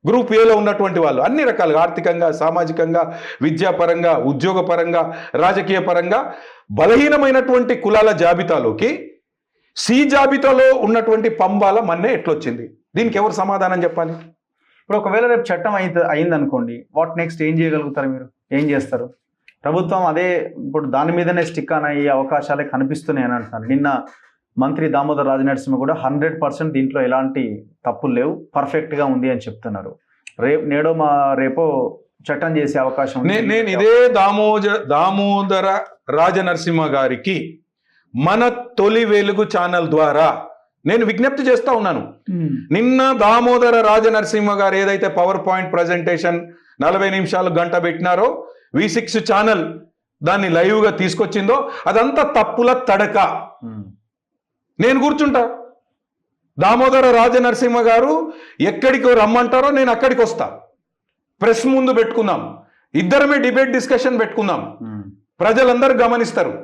గ్రూప్ ఏలో ఉన్నటువంటి వాళ్ళు అన్ని రకాలుగా ఆర్థికంగా, సామాజికంగా, విద్యాపరంగా, ఉద్యోగపరంగా, రాజకీయ పరంగా బలహీనమైనటువంటి కులాల జాబితాలోకి సి జాబితాలో ఉన్నటువంటి పంబాల మన్నే ఎట్లొచ్చింది? దీనికి ఎవరు సమాధానం చెప్పాలి? ఇప్పుడు ఒకవేళ రేపు చట్టం అయిందనుకోండి, వాట్ నెక్స్ట్ ఏం చేయగలుగుతారు? మీరు ఏం చేస్తారు? ప్రభుత్వం అదే ఇప్పుడు దాని మీదనే స్టిక్ ఆన్ అయ్యే అవకాశాలే కనిపిస్తున్నాయి అని అంటున్నారు. నిన్న మంత్రి దామోదర్ రాజనరసింహ కూడా 100% దీంట్లో ఎలాంటి తప్పులు లేవు, పర్ఫెక్ట్గా ఉంది అని చెప్తున్నారు. రేపో చట్టం చేసే అవకాశం ఉంది. నేను ఇదే దామోదర రాజనరసింహ గారికి మన తొలి వెలుగు ఛానల్ ద్వారా నేను విజ్ఞప్తి చేస్తా ఉన్నాను. నిన్న దామోదర రాజనరసింహ గారు ఏదైతే పవర్ పాయింట్ ప్రజెంటేషన్ 40 నిమిషాలు గంట పెట్టినారో, V6 ఛానల్ దాన్ని లైవ్గా తీసుకొచ్చిందో అదంతా తప్పుల తడక. నేను కూర్చుంటా, దామోదర రాజనరసింహ గారు ఎక్కడికి రమ్మంటారో నేను అక్కడికి వస్తా. ప్రెస్ ముందు పెట్టుకుందాం, ఇద్దరమే డిబేట్ డిస్కషన్ పెట్టుకుందాం, ప్రజలందరూ గమనిస్తారు.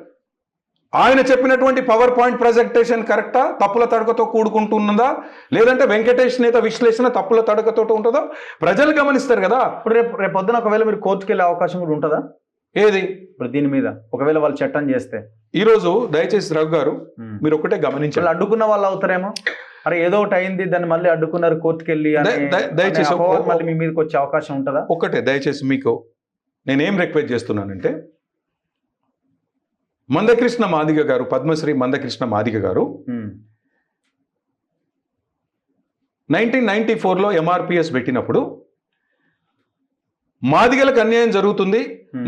ఆయన చెప్పినటువంటి పవర్ పాయింట్ ప్రజెంటేషన్ కరెక్టా, తప్పుల తడకతో కూడుకుంటున్నదా, లేదంటే వెంకటేష్ నేత విశ్లేషణ తప్పుల తడకతో ఉంటుందో ప్రజలు గమనిస్తారు కదా. ఇప్పుడు రేపు పొద్దున ఒకవేళ మీరు కోర్టుకు వెళ్ళే అవకాశం కూడా ఉంటుందా? ఏది ఇప్పుడు దీని మీద ఒకవేళ వాళ్ళు చట్టం చేస్తే? ఈరోజు దయచేసి రఘు గారు మీరు ఒకటే గమనించాలి, అడ్డుకున్న వాళ్ళు అవుతారేమో. అరే ఏదో ఒకటి అయింది, దాన్ని మళ్ళీ అడ్డుకున్నారు కోర్టుకు వెళ్ళి, దయచేసి మళ్ళీ మీ మీదకి వచ్చే అవకాశం ఉంటుందా? ఒకటే దయచేసి మీకు నేనేం రిక్వెస్ట్ చేస్తున్నానంటే, మందకృష్ణ మాదిగ గారు, పద్మశ్రీ మందకృష్ణ మాదిగ గారు 1994లో MRPS పెట్టినప్పుడు మాదిగలకు అన్యాయం జరుగుతుంది,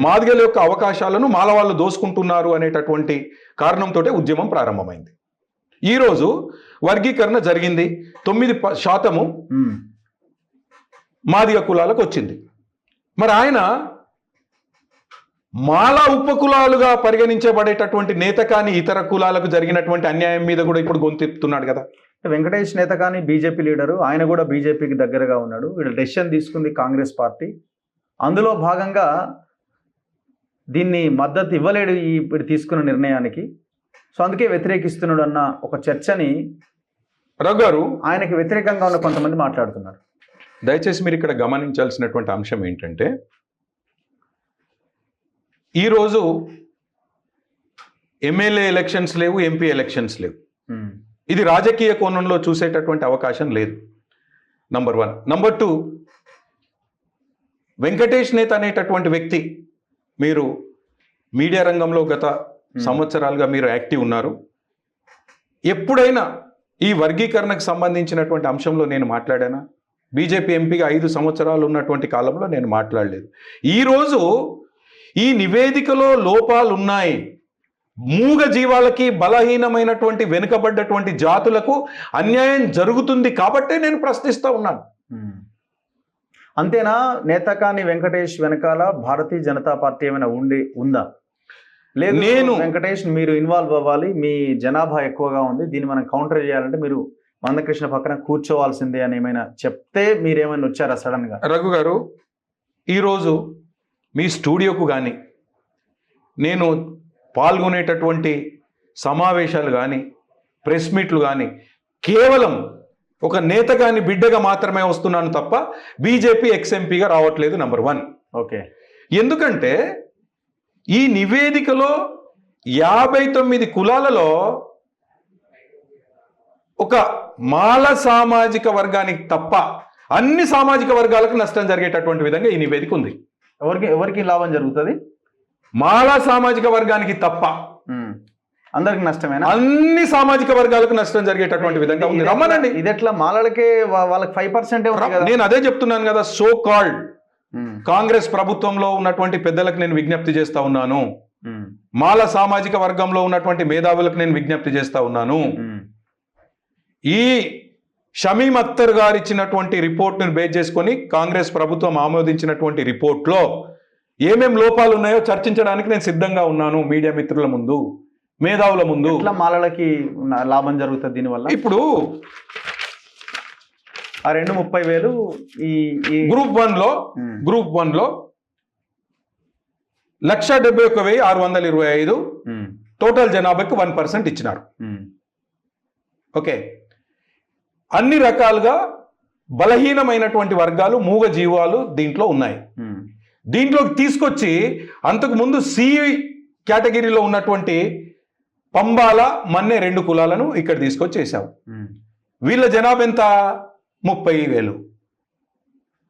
మాదిగల యొక్క అవకాశాలను మాలవాళ్ళు దోసుకుంటున్నారు అనేటటువంటి కారణంతో ఉద్యమం ప్రారంభమైంది. ఈరోజు వర్గీకరణ జరిగింది, 9% మాదిగ కులాలకు వచ్చింది. మరి ఆయన మాల ఉపకులాలుగా పరిగణించబడేటటువంటి నేత కానీ ఇతర కులాలకు జరిగినటువంటి అన్యాయం మీద కూడా ఇప్పుడు గొంతెత్తుతున్నాడు కదా. వెంకటేష్ నేత కానీ బీజేపీ లీడరు, ఆయన కూడా బీజేపీకి దగ్గరగా ఉన్నాడు. వీళ్ళు డెసిషన్ తీసుకుంది కాంగ్రెస్ పార్టీ, అందులో భాగంగా దీన్ని మద్దతు ఇవ్వలేడు ఇప్పుడు తీసుకున్న నిర్ణయానికి. సో అందుకే వ్యతిరేకిస్తున్నాడు అన్న ఒక చర్చని రఘు గారు, ఆయనకి వ్యతిరేకంగా ఉన్న కొంతమంది మాట్లాడుతున్నారు. దయచేసి మీరు ఇక్కడ గమనించాల్సినటువంటి అంశం ఏంటంటే, ఈరోజు ఎమ్మెల్యే ఎలక్షన్స్ లేవు, ఎంపీ ఎలక్షన్స్ లేవు. ఇది రాజకీయ కోణంలో చూసేటటువంటి అవకాశం లేదు, నంబర్ 1. నంబర్ 2, వెంకటేష్ నేత అనేటటువంటి వ్యక్తి, మీరు మీడియా రంగంలో గత సంవత్సరాలుగా మీరు యాక్టివ్ ఉన్నారు. ఎప్పుడైనా ఈ వర్గీకరణకు సంబంధించినటువంటి అంశంలో నేను మాట్లాడానా? బీజేపీ ఎంపీగా 5 సంవత్సరాలు ఉన్నటువంటి కాలంలో నేను మాట్లాడలేదు. ఈరోజు ఈ నివేదికలో లోపాలు ఉన్నాయి, మూగ జీవాలకి, బలహీనమైనటువంటి వెనుకబడ్డటువంటి జాతులకు అన్యాయం జరుగుతుంది కాబట్టే నేను ప్రశ్నిస్తూ ఉన్నాను. అంతేనా? నేతకాని వెంకటేష్ వెనకాల భారతీయ జనతా పార్టీ ఏమైనా ఉందా? లేదు నేను- వెంకటేష్ మీరు ఇన్వాల్వ్ అవ్వాలి, మీ జనాభా ఎక్కువగా ఉంది, దీన్ని మనం కౌంటర్ చేయాలంటే మీరు మందకృష్ణ పక్కన కూర్చోవాల్సిందే అని ఏమైనా చెప్తే మీరేమైనా వచ్చారా సడన్ గా? రఘు గారు, ఈరోజు మీ స్టూడియోకు కానీ నేను పాల్గొనేటటువంటి సమావేశాలు కానీ ప్రెస్ మీట్లు కానీ కేవలం ఒక నేత కానీ బిడ్డగా మాత్రమే వస్తున్నాను తప్ప బీజేపీ ఎక్స్ఎంపీగా రావట్లేదు. నంబర్ 1. ఓకే. ఎందుకంటే ఈ నివేదికలో 59 కులాలలో ఒక మాల సామాజిక వర్గానికి తప్ప అన్ని సామాజిక వర్గాలకు నష్టం జరిగేటటువంటి విధంగా ఈ నివేదిక ఉంది. ఎవరికి లాభం జరుగుతుంది? మాల సామాజిక వర్గానికి తప్ప అందరికి నష్టమేనా? అన్ని సామాజిక వర్గాలకు నష్టం జరిగేటటువంటి విధంగా ఉంది. రమ్మనండి. ఇది ఎట్లా మాలలకే వాళ్ళకి 5% ఉంది కదా? నేను అదే చెప్తున్నాను కదా. సో కాల్డ్ కాంగ్రెస్ ప్రభుత్వంలో ఉన్నటువంటి పెద్దలకు నేను విజ్ఞప్తి చేస్తా ఉన్నాను. మాల సామాజిక వర్గంలో ఉన్నటువంటి మేధావులకు నేను విజ్ఞప్తి చేస్తా ఉన్నాను. ఈ షమీం అఖ్తర్ గారు ఇచ్చినటువంటి రిపోర్ట్ను బేస్ చేసుకొని కాంగ్రెస్ ప్రభుత్వం ఆమోదించినటువంటి రిపోర్ట్లో ఏమేం లోపాలు ఉన్నాయో చర్చించడానికి నేను సిద్ధంగా ఉన్నాను. మీడియా మిత్రుల ముందు, మేధావుల ముందు. ఎట్లా మాలలకి లాభం జరుగుతుంది దీనివల్ల? ఇప్పుడు ఆ 30,000 ఈ గ్రూప్ 1లో 1,71,625 టోటల్ జనాభాకి 1% ఇచ్చినారు. ఓకే. అన్ని రకాలుగా బలహీనమైనటువంటి వర్గాలు, మూగ జీవాలు దీంట్లో ఉన్నాయి. దీంట్లోకి తీసుకొచ్చి అంతకు ముందు సి కేటగిరీలో ఉన్నటువంటి పంబాల, మన్నె 2 కులాలను ఇక్కడ తీసుకొచ్చి వేసావు. వీళ్ళ జనాభా ఎంత? 30,000.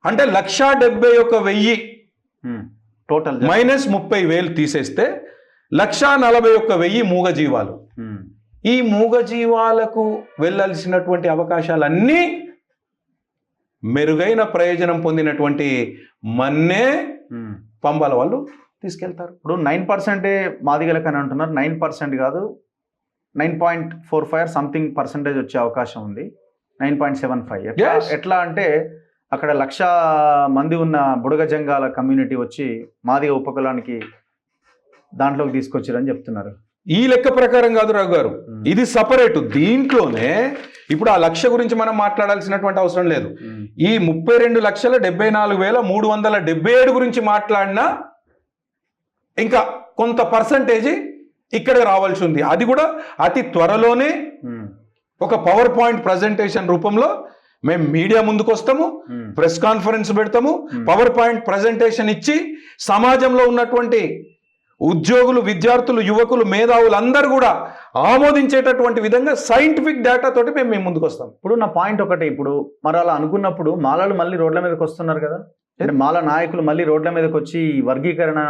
అంటే 171,000 టోటల్ మైనస్ 30,000 తీసేస్తే 141,000 మూగ జీవాలు. ఈ మూగ జీవాలకు వెళ్ళాల్సినటువంటి అవకాశాలన్నీ మెరుగైన ప్రయోజనం పొందినటువంటి మన్నే పంబాల వాళ్ళు తీసుకెళ్తారు. ఇప్పుడు 9% మాదిగలకు అని అంటున్నారు. 9% కాదు, 9.45 సంథింగ్ పర్సెంటేజ్ వచ్చే అవకాశం ఉంది. 9.75. ఎట్లా అంటే అక్కడ 1,00,000 మంది ఉన్న బుడగ జంగాల కమ్యూనిటీ వచ్చి మాదిగ ఉపకులానికి దాంట్లోకి తీసుకొచ్చారని చెప్తున్నారు. ఈ లెక్క ప్రకారం కాదు రఘు గారు, ఇది సపరేట్. దీంట్లోనే ఇప్పుడు ఆ 1,00,000 గురించి మనం మాట్లాడాల్సినటువంటి అవసరం లేదు. ఈ 32,74,377 గురించి మాట్లాడినా ఇంకా కొంత పర్సంటేజ్ ఇక్కడ రావాల్సి ఉంది. అది కూడా అతి త్వరలోనే ఒక పవర్ పాయింట్ ప్రజెంటేషన్ రూపంలో మేము మీడియా ముందుకు వస్తాము, ప్రెస్ కాన్ఫరెన్స్ పెడతాము, పవర్ పాయింట్ ప్రజెంటేషన్ ఇచ్చి సమాజంలో ఉన్నటువంటి ఉద్యోగులు, విద్యార్థులు, యువకులు, మేధావులు అందరూ కూడా ఆమోదించేటటువంటి విధంగా సైంటిఫిక్ డేటా తోటి మేము ముందుకు వస్తాం. ఇప్పుడు నా పాయింట్ ఒకటి, ఇప్పుడు మరి అలా అనుకున్నప్పుడు మాలలు మళ్ళీ రోడ్ల మీదకి వస్తున్నారు కదా, మాల నాయకులు మళ్ళీ రోడ్ల మీదకి వచ్చి వర్గీకరణ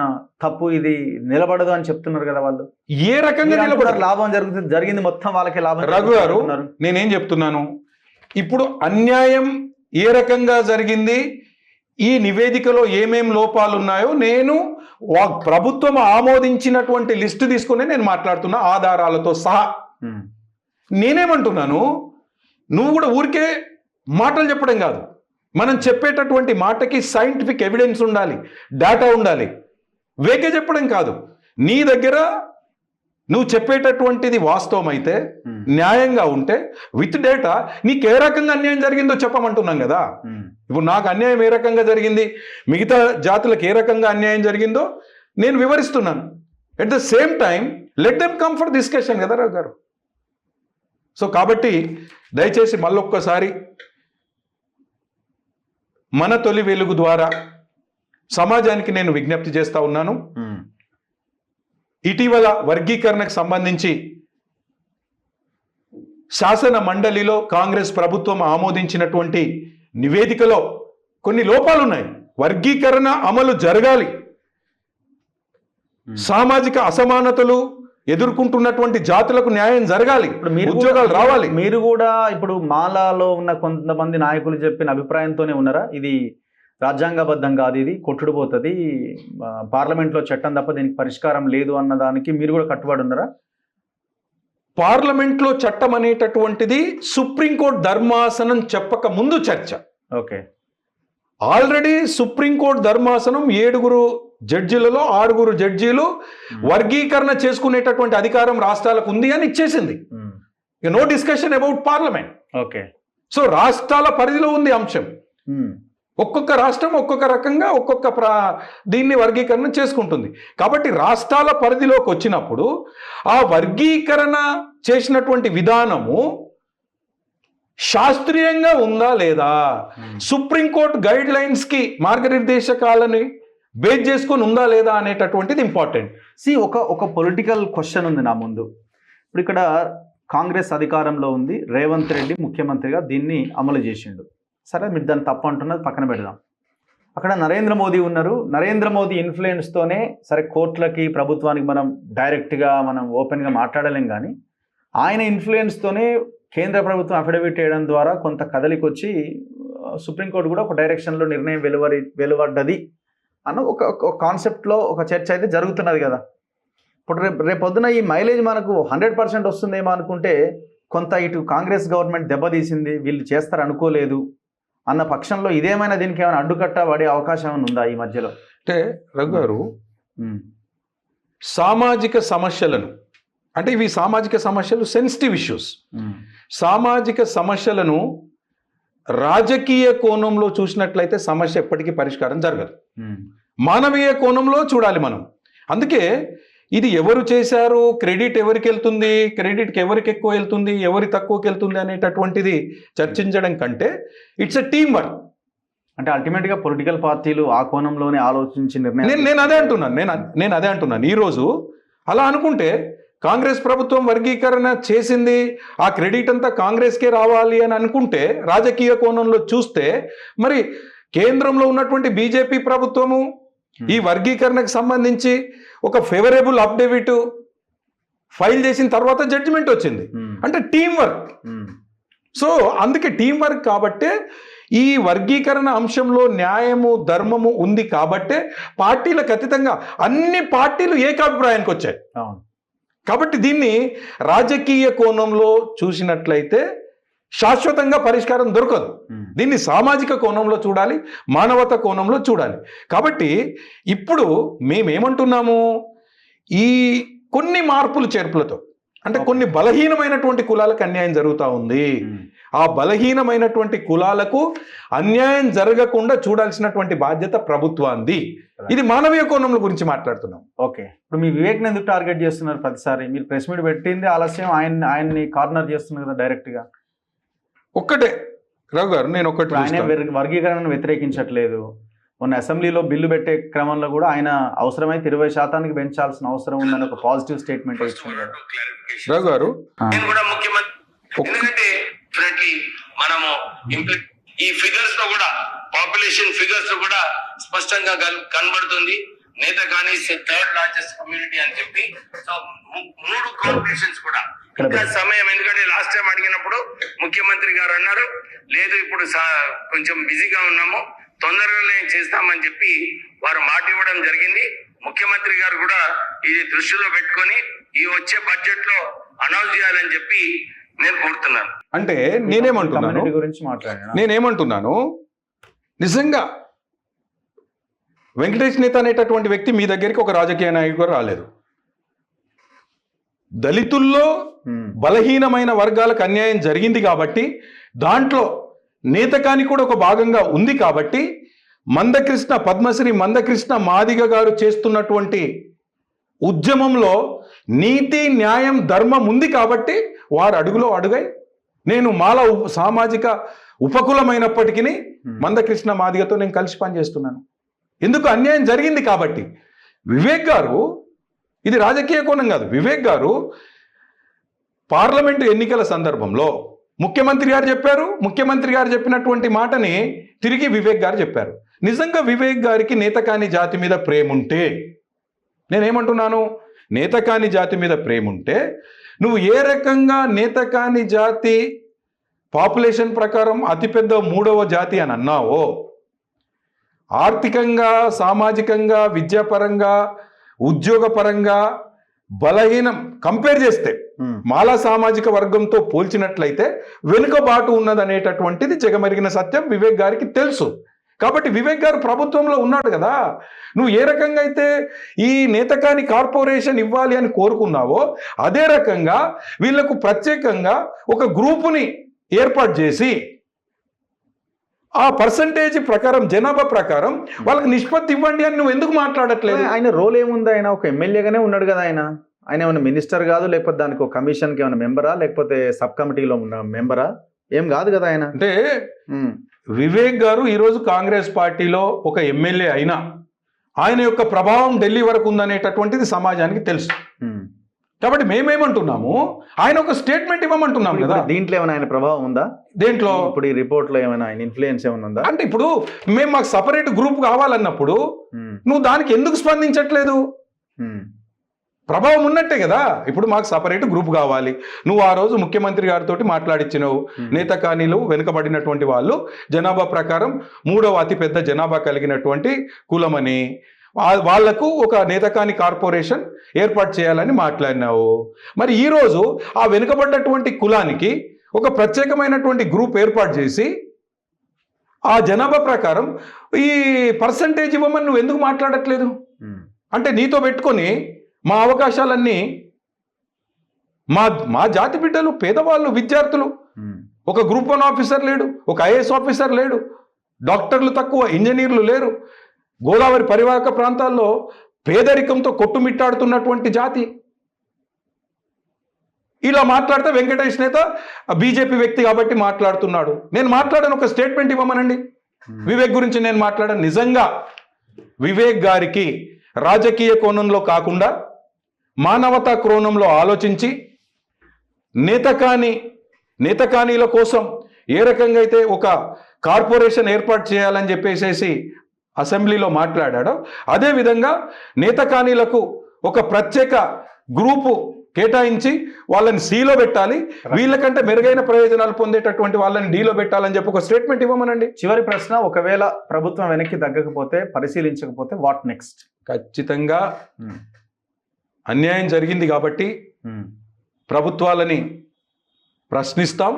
తప్పు, ఇది నిలబడదు అని చెప్తున్నారు కదా. వాళ్ళు ఏ రకంగా నిలబడారు? లాభం జరిగింది మొత్తం వాళ్ళకే లాభం. రఘు గారు, నేనేం చెప్తున్నాను, ఇప్పుడు అన్యాయం ఏ రకంగా జరిగింది, ఈ నివేదికలో ఏమేం లోపాలు ఉన్నాయో నేను ప్రభుత్వం ఆమోదించినటువంటి లిస్టు తీసుకుని నేను మాట్లాడుతున్నా ఆధారాలతో సహా. నేనేమంటున్నాను, నువ్వు కూడా ఊరికే మాటలు చెప్పడం కాదు, మనం చెప్పేటటువంటి మాటకి సైంటిఫిక్ ఎవిడెన్స్ ఉండాలి, డేటా ఉండాలి. వేకే చెప్పడం కాదు. నీ దగ్గర నువ్వు చెప్పేటటువంటిది వాస్తవం అయితే, న్యాయంగా ఉంటే, విత్ డేటా నీకు ఏ రకంగా అన్యాయం జరిగిందో చెప్పమంటున్నాం కదా. ఇప్పుడు నాకు అన్యాయం ఏ రకంగా జరిగింది, మిగతా జాతులకు ఏ రకంగా అన్యాయం జరిగిందో నేను వివరిస్తున్నాను. At the same time let them come for discussion కదా రావు గారు. సో కాబట్టి దయచేసి మళ్ళొక్కసారి మన తొలి వెలుగు ద్వారా సమాజానికి నేను విజ్ఞప్తి చేస్తా ఉన్నాను. ఇటీవల వర్గీకరణకు సంబంధించి శాసన మండలిలో కాంగ్రెస్ ప్రభుత్వం ఆమోదించినటువంటి నివేదికలో కొన్ని లోపాలు ఉన్నాయి. వర్గీకరణ అమలు జరగాలి, సామాజిక అసమానతలు ఎదుర్కొంటున్నటువంటి జాతులకు న్యాయం జరగాలి, ఉద్యోగాలు రావాలి. మీరు కూడా ఇప్పుడు మాలాలో ఉన్న కొంతమంది నాయకులు చెప్పిన అభిప్రాయంతోనే ఉన్నారా? ఇది రాజ్యాంగబద్ధం కాదు, ఇది కొట్టుడుపోతుంది, పార్లమెంట్లో చట్టం తప్ప దీనికి పరిష్కారం లేదు అన్న దానికి మీరు కూడా కట్టుబడి ఉన్నారా? పార్లమెంట్లో చట్టం అనేటటువంటిది సుప్రీంకోర్టు ధర్మాసనం చెప్పక ముందు చర్చ. ఓకే. ఆల్రెడీ సుప్రీంకోర్టు ధర్మాసనం 7 జడ్జీలలో 6 జడ్జీలు వర్గీకరణ చేసుకునేటటువంటి అధికారం రాష్ట్రాలకు ఉంది అని ఇచ్చేసింది. No discussion about parliament. Okay. So రాష్ట్రాల పరిధిలో ఉంది అంశం. ఒక్కొక్క రాష్ట్రం ఒక్కొక్క రకంగా దీన్ని వర్గీకరణ చేసుకుంటుంది. కాబట్టి రాష్ట్రాల పరిధిలోకి వచ్చినప్పుడు ఆ వర్గీకరణ చేసినటువంటి విధానము శాస్త్రీయంగా ఉందా లేదా, సుప్రీంకోర్టు గైడ్ లైన్స్ కి మార్గనిర్దేశకాలని బేస్ చేసుకొని ఉందా లేదా అనేటటువంటిది ఇంపార్టెంట్. ఒక పొలిటికల్ క్వశ్చన్ ఉంది నా ముందు. ఇప్పుడు ఇక్కడ కాంగ్రెస్ అధికారంలో ఉంది, రేవంత్ రెడ్డి ముఖ్యమంత్రిగా దీన్ని అమలు చేసిండు. సరే, మీరు దాన్ని తప్పు అంటున్నది పక్కన పెడదాం. అక్కడ నరేంద్ర మోదీ ఉన్నారు. నరేంద్ర మోదీ ఇన్ఫ్లుయెన్స్తోనే సరే కోర్టులకి ప్రభుత్వానికి మనం డైరెక్ట్గా మనం ఓపెన్గా మాట్లాడలేం, కానీ ఆయన ఇన్ఫ్లుయెన్స్తోనే కేంద్ర ప్రభుత్వం అఫిడవిట్ చేయడం ద్వారా కొంత కదలికి వచ్చి సుప్రీంకోర్టు కూడా ఒక డైరెక్షన్లో నిర్ణయం వెలువడ్డది అన్న ఒక కాన్సెప్ట్లో ఒక చర్చ అయితే జరుగుతున్నది కదా. ఇప్పుడు రేపొద్దున ఈ మైలేజ్ మనకు 100% వస్తుందేమో అనుకుంటే కొంత ఇటు కాంగ్రెస్ గవర్నమెంట్ దెబ్బతీసింది, వీళ్ళు చేస్తారు అనుకోలేదు అన్న పక్షంలో ఇదేమైనా దీనికి ఏమైనా అడ్డుకట్ట పడే అవకాశం ఏమైనా ఉందా ఈ మధ్యలో? అంటే రఘు గారు, సామాజిక సమస్యలను, అంటే ఇవి సామాజిక సమస్యలు సెన్సిటివ్ ఇష్యూస్, సామాజిక సమస్యలను రాజకీయ కోణంలో చూసినట్లయితే సమస్య ఎప్పటికీ పరిష్కారం జరగదు. మానవీయ కోణంలో చూడాలి మనం. అందుకే ఇది ఎవరు చేశారు, క్రెడిట్ ఎవరికి వెళ్తుంది, క్రెడిట్కి ఎవరికి ఎక్కువ వెళ్తుంది, ఎవరి తక్కువకి వెళ్తుంది అనేటటువంటిది చర్చించడం కంటే ఇట్స్ ఎ టీమ్ వర్క్. అంటే అల్టిమేట్గా పొలిటికల్ పార్టీలు ఆ కోణంలోనే ఆలోచించి నిర్ణయం. నేను అదే అంటున్నాను. ఈరోజు అలా అనుకుంటే కాంగ్రెస్ ప్రభుత్వం వర్గీకరణ చేసింది, ఆ క్రెడిట్ అంతా కాంగ్రెస్కే రావాలి అని అనుకుంటే, రాజకీయ కోణంలో చూస్తే మరి కేంద్రంలో ఉన్నటువంటి బీజేపీ ప్రభుత్వము ఈ వర్గీకరణకు సంబంధించి ఒక ఫేవరబుల్ అఫిడవిట్ ఫైల్ చేసిన తర్వాత జడ్జిమెంట్ వచ్చింది. అంటే టీం వర్క్. సో అందుకే టీం వర్క్ కాబట్టే ఈ వర్గీకరణ అంశంలో న్యాయము ధర్మము ఉంది కాబట్టే పార్టీలకు అతీతంగా అన్ని పార్టీలు ఏకాభిప్రాయానికి వచ్చాయి. కాబట్టి దీన్ని రాజకీయ కోణంలో చూసినట్లయితే శాశ్వతంగా పరిష్కారం దొరకదు. దీన్ని సామాజిక కోణంలో చూడాలి, మానవత కోణంలో చూడాలి. కాబట్టి ఇప్పుడు మేమేమంటున్నాము, ఈ కొన్ని మార్పులు చేర్పులతో అంటే కొన్ని బలహీనమైనటువంటి కులాలకు అన్యాయం జరుగుతూ ఉంది. ఆ బలహీనమైనటువంటి కులాలకు అన్యాయం జరగకుండా చూడాల్సినటువంటి బాధ్యత ప్రభుత్వాన్ని. ఇది మానవీయ కోణంలో గురించి మాట్లాడుతున్నాం. ఓకే. ఇప్పుడు మీ వివేక్ని ఎందుకు టార్గెట్ చేస్తున్నారు ప్రతిసారి? మీరు ప్రెస్ మీట్ పెట్టింది ఆలస్యం, ఆయన్ని కార్నర్ చేస్తున్నారు కదా డైరెక్ట్గా. ఒక్కటే రఘు గారు, నేను ఒకటి, ఆయన వర్గీకరణను వ్యతిరేకించట్లేదు. మొన్న అసెంబ్లీలో బిల్లు పెట్టే క్రమంలో కూడా ఆయన అవసరమైతే 20% పెంచాల్సిన అవసరం ఉందని ఒక పాజిటివ్ స్టేట్మెంట్ ఇచ్చింది కదా రఘు గారు. మనము ఈ ఫిగర్స్ లో కూడా, పాపులేషన్ ఫిగర్స్ లో కూడా స్పష్టంగా కనబడుతుంది. నేత కానీ 3rd లార్జెస్ట్ కమ్యూనిటీ అని చెప్పి. సో 3 కార్పొరేషన్స్ కూడా ఇంకా సమయం, ఎందుకంటే లాస్ట్ టైం అడిగినప్పుడు ముఖ్యమంత్రి గారు అన్నారు లేదు ఇప్పుడు కొంచెం బిజీగా ఉన్నాము, తొందరగానే చేస్తామని చెప్పి వారు మాట ఇవ్వడం జరిగింది. ముఖ్యమంత్రి గారు కూడా ఇది దృష్టిలో పెట్టుకొని ఈ వచ్చే బడ్జెట్ లో అనౌన్స్ చేయాలని చెప్పి నేను కోరుతున్నాను. అంటే నేనేమంటున్నాను, నిజంగా వెంకటేష్ నేత అనేటటువంటి వ్యక్తి మీ దగ్గరికి ఒక రాజకీయ నాయకుడు రాలేదు. దళితుల్లో బలహీనమైన వర్గాలకు అన్యాయం జరిగింది కాబట్టి, దాంట్లో నేతకాని కూడా ఒక భాగంగా ఉంది కాబట్టి, పద్మశ్రీ మందకృష్ణ మాదిగ గారు చేస్తున్నటువంటి ఉద్యమంలో నీతి న్యాయం ధర్మం ఉంది కాబట్టి వారు అడుగులో అడుగై నేను మాల సామాజిక ఉపకులమైనప్పటికీ మందకృష్ణ మాదిగతో నేను కలిసి పనిచేస్తున్నాను. ఎందుకు? అన్యాయం జరిగింది కాబట్టి. వివేక్ గారు, ఇది రాజకీయ కోణం కాదు, వివేక్ గారు పార్లమెంటు ఎన్నికల సందర్భంలో ముఖ్యమంత్రి గారు చెప్పారు, ముఖ్యమంత్రి గారు చెప్పినటువంటి మాటని తిరిగి వివేక్ గారు చెప్పారు. నిజంగా వివేక్ గారికి నేతకాని జాతి మీద ప్రేమ ఉంటే, నేనేమంటున్నాను, నేతకాని జాతి మీద ప్రేమ ఉంటే నువ్వు ఏ రకంగా నేతకాని జాతి పాపులేషన్ ప్రకారం అతిపెద్ద 3వ జాతి అని అన్నావో, ఆర్థికంగా, సామాజికంగా, విద్యాపరంగా, ఉద్యోగపరంగా బలహీనం కంపేర్ చేస్తే మాలా సామాజిక వర్గంతో పోల్చినట్లయితే వెనుకబాటు ఉన్నదనేటటువంటిది జగమెరిగిన సత్యం వివేక్ గారికి తెలుసు. కాబట్టి వివేక్ గారు ప్రభుత్వంలో ఉన్నాడు కదా, నువ్వు ఏ రకంగా అయితే ఈ నేతకాని కార్పొరేషన్ ఇవ్వాలి అని కోరుకున్నావో అదే రకంగా వీళ్లకు ప్రత్యేకంగా ఒక గ్రూపుని ఏర్పాటు చేసి ఆ పర్సంటేజ్ ప్రకారం జనాభా ప్రకారం వాళ్ళకి నిష్పత్తి ఇవ్వండి అని నువ్వు ఎందుకు మాట్లాడట్లేదు? ఆయన రోల్ ఏముంది? ఆయన ఒక ఎమ్మెల్యేగానే ఉన్నాడు కదా. ఆయన ఏమైనా మినిస్టర్ కాదు, లేకపోతే దానికి ఒక కమిషన్కి ఏమైనా మెంబరా, లేకపోతే సబ్ కమిటీలో ఉన్న మెంబరా? ఏం కాదు కదా ఆయన. అంటే వివేక్ గారు ఈరోజు కాంగ్రెస్ పార్టీలో ఒక ఎమ్మెల్యే అయినా ఆయన యొక్క ప్రభావం ఢిల్లీ వరకు ఉందనేటటువంటిది సమాజానికి తెలుసు. కాబట్టి మేమేమంటున్నాము, ఆయన ఒక స్టేట్మెంట్ ఇవ్వమంటున్నాం కదా. దీంట్లో ఏమైనా ఆయన ప్రభావం ఉందా? దేంట్లో? ఇప్పుడు ఈ రిపోర్ట్ లో ఏమైనా ఆయన ఇన్ఫ్లుయెన్స్ ఏమైనా ఉందా? అంటే ఇప్పుడు మేము మాకు సపరేట్ గ్రూప్ కావాలన్నప్పుడు నువ్వు దానికి ఎందుకు స్పందించట్లేదు? ప్రభావం ఉన్నట్టే కదా. ఇప్పుడు మాకు సపరేట్ గ్రూప్ కావాలి, నువ్వు ఆ రోజు ముఖ్యమంత్రి గారితో మాట్లాడిచ్చినావు. నేతకానీలు వెనుకబడినటువంటి వాళ్ళు జనాభా ప్రకారం 3వ అతిపెద్ద జనాభా కలిగినటువంటి కులమని, వాళ్లకు ఒక నేతకాని కార్పొరేషన్ ఏర్పాటు చేయాలని మాట్లాడినావు. మరి ఈరోజు ఆ వెనుకబడ్డటువంటి కులానికి ఒక ప్రత్యేకమైనటువంటి గ్రూప్ ఏర్పాటు చేసి ఆ జనాభా ప్రకారం ఈ పర్సంటేజ్ ఇవ్వమని నువ్వు ఎందుకు మాట్లాడట్లేదు? అంటే నీతో పెట్టుకొని మా అవకాశాలన్నీ మా జాతి బిడ్డలు, పేదవాళ్ళు, విద్యార్థులు, ఒక గ్రూప్ 1 ఆఫీసర్ లేడు, ఒక ఐఏఎస్ ఆఫీసర్ లేడు, డాక్టర్లు తక్కువ, ఇంజనీర్లు లేరు, గోదావరి పరివాహక ప్రాంతాల్లో పేదరికంతో కొట్టుమిట్టాడుతున్నటువంటి జాతి. ఇలా మాట్లాడితే వెంకటేష్ నేత బీజేపీ వ్యక్తి కాబట్టి మాట్లాడుతున్నాడు. నేను మాట్లాడాను, ఒక స్టేట్మెంట్ ఇవ్వమనండి. వివేక్ గురించి నేను మాట్లాడాను. నిజంగా వివేక్ గారికి రాజకీయ కోణంలో కాకుండా మానవతా కోణంలో ఆలోచించి నేతకానీల కోసం ఏ రకంగా అయితే ఒక కార్పొరేషన్ ఏర్పాటు చేయాలని చెప్పేసి అసెంబ్లీలో మాట్లాడాడో అదేవిధంగా నేతకానీలకు ఒక ప్రత్యేక గ్రూపు కేటాయించి వాళ్ళని సీలో పెట్టాలి, వీళ్ళకంటే మెరుగైన ప్రయోజనాలు పొందేటటువంటి వాళ్ళని డీలో పెట్టాలని చెప్పి ఒక స్టేట్మెంట్ ఇవ్వమనండి. చివరి ప్రశ్న, ఒకవేళ ప్రభుత్వం వెనక్కి తగ్గకపోతే, పరిశీలించకపోతే వాట్ నెక్స్ట్? ఖచ్చితంగా అన్యాయం జరిగింది కాబట్టి ప్రభుత్వాలని ప్రశ్నిస్తాం.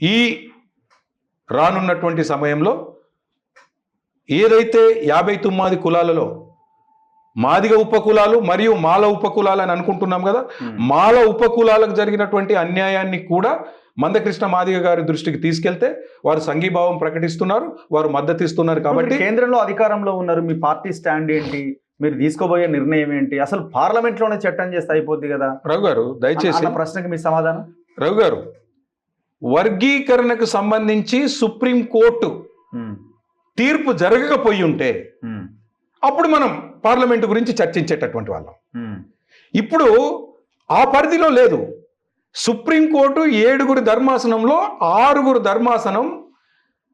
ఈ రానున్నటువంటి సమయంలో ఏదైతే 59 కులాలలో మాదిగ ఉపకులాలు మరియు మాల ఉపకులాలు అని అనుకుంటున్నాం కదా, మాల ఉపకులాలకు జరిగినటువంటి అన్యాయాన్ని కూడా మందకృష్ణ మాదిగ గారి దృష్టికి తీసుకెళ్తే వారు సంఘీభావం ప్రకటిస్తున్నారు, వారు మద్దతు ఇస్తున్నారు. కాబట్టి కేంద్రంలో అధికారంలో ఉన్నారు, మీ పార్టీ స్టాండ్ ఏంటి, మీరు తీసుకోబోయే నిర్ణయం ఏంటి? అసలు పార్లమెంట్లోనే చట్టం చేస్తే అయిపోద్ది కదా. రఘు గారు దయచేసి ప్రశ్నకి మీ సమాధానం. రఘు గారు, వర్గీకరణకు సంబంధించి సుప్రీంకోర్టు తీర్పు జరగకపోయి ఉంటే అప్పుడు మనం పార్లమెంటు గురించి చర్చించేటటువంటి వాళ్ళం. ఇప్పుడు ఆ పరిధిలో లేదు. సుప్రీంకోర్టు 7 ధర్మాసనంలో 6 ధర్మాసనం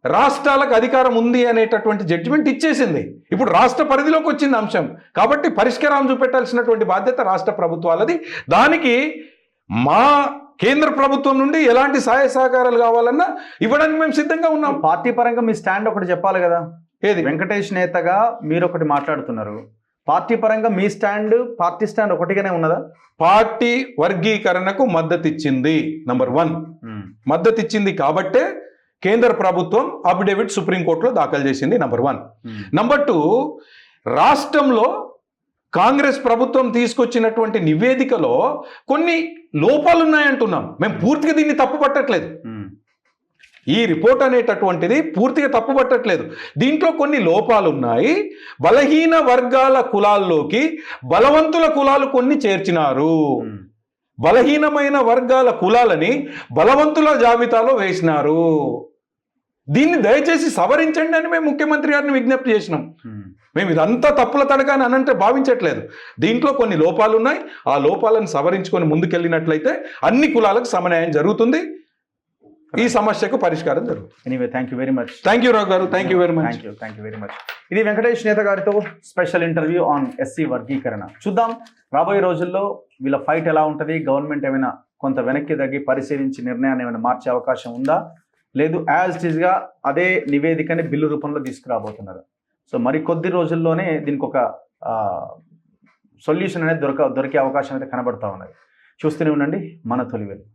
రాష్ట్రాలకు అధికారం ఉంది అనేటటువంటి జడ్జిమెంట్ ఇచ్చేసింది. ఇప్పుడు రాష్ట్ర పరిధిలోకి వచ్చింది అంశం కాబట్టి పరిష్కారం చూపెట్టాల్సినటువంటి బాధ్యత రాష్ట్ర ప్రభుత్వాలది. దానికి మా కేంద్ర ప్రభుత్వం నుండి ఎలాంటి సహాయ సహకారాలు కావాలన్నా ఇవ్వడానికి మేము సిద్ధంగా ఉన్నాం. పార్టీ పరంగా మీ స్టాండ్ ఒకటి చెప్పాలి కదా. ఏది? వెంకటేష్ నేతగా మీరు ఒకటి మాట్లాడుతున్నారు, పార్టీ పరంగా మీ స్టాండ్, పార్టీ స్టాండ్ ఒకటిగానే ఉన్నదా? పార్టీ వర్గీకరణకు మద్దతు ఇచ్చింది, నంబర్ 1 మద్దతు ఇచ్చింది కాబట్టే కేంద్ర ప్రభుత్వం అఫిడవిట్ సుప్రీంకోర్టులో దాఖలు చేసింది, నంబర్ 1. నంబర్ 2, రాష్ట్రంలో కాంగ్రెస్ ప్రభుత్వం తీసుకొచ్చినటువంటి నివేదికలో కొన్ని లోపాలు ఉన్నాయంటున్నాం. మేము పూర్తిగా దీన్ని తప్పు పట్టట్లేదు. ఈ రిపోర్ట్ అనేటటువంటిది పూర్తిగా తప్పు పట్టట్లేదు. దీంట్లో కొన్ని లోపాలు ఉన్నాయి. బలహీన వర్గాల కులాల్లోకి బలవంతుల కులాలు కొన్ని చేర్చినారు. బలహీనమైన వర్గాల కులాలని బలవంతుల జాబితాలో వేసినారు. దీన్ని దయచేసి సవరించండి అని మేము ముఖ్యమంత్రి గారిని విజ్ఞప్తి చేసినాం. మేము ఇదంతా తప్పుల తడగాని అనంటే భావించట్లేదు. దీంట్లో కొన్ని లోపాలు ఉన్నాయి. ఆ లోపాలను సవరించుకొని ముందుకెళ్ళినట్లయితే అన్ని కులాలకు సమన్యాయం జరుగుతుంది, ఈ సమస్యకు పరిష్కారం జరుగుతుంది. Anyway, thank you very much. Thank you Rao garu, thank you very much. Thank you very much. ఇది వెంకటేష్ నేత గారితో స్పెషల్ ఇంటర్వ్యూ ఆన్ ఎస్సీ వర్గీకరణ. చూద్దాం రాబోయే రోజుల్లో వీళ్ళ ఫైట్ ఎలా ఉంటుంది. గవర్నమెంట్ ఏమైనా కొంత వెనక్కి తగ్గి పరిశీలించి నిర్ణయాన్ని ఏమైనా మార్చే అవకాశం ఉందా, లేదు యాజ్ ఇట్ ఈస్గా అదే నివేదికని బిల్లు రూపంలో తీసుకురాబోతున్నారు. సో మరి కొద్ది రోజుల్లోనే దీనికి ఒక సొల్యూషన్ అనేది దొరికే అవకాశం అయితే కనబడతా ఉన్నది. చూస్తూనే ఉండండి మన తొలి వెలుగు.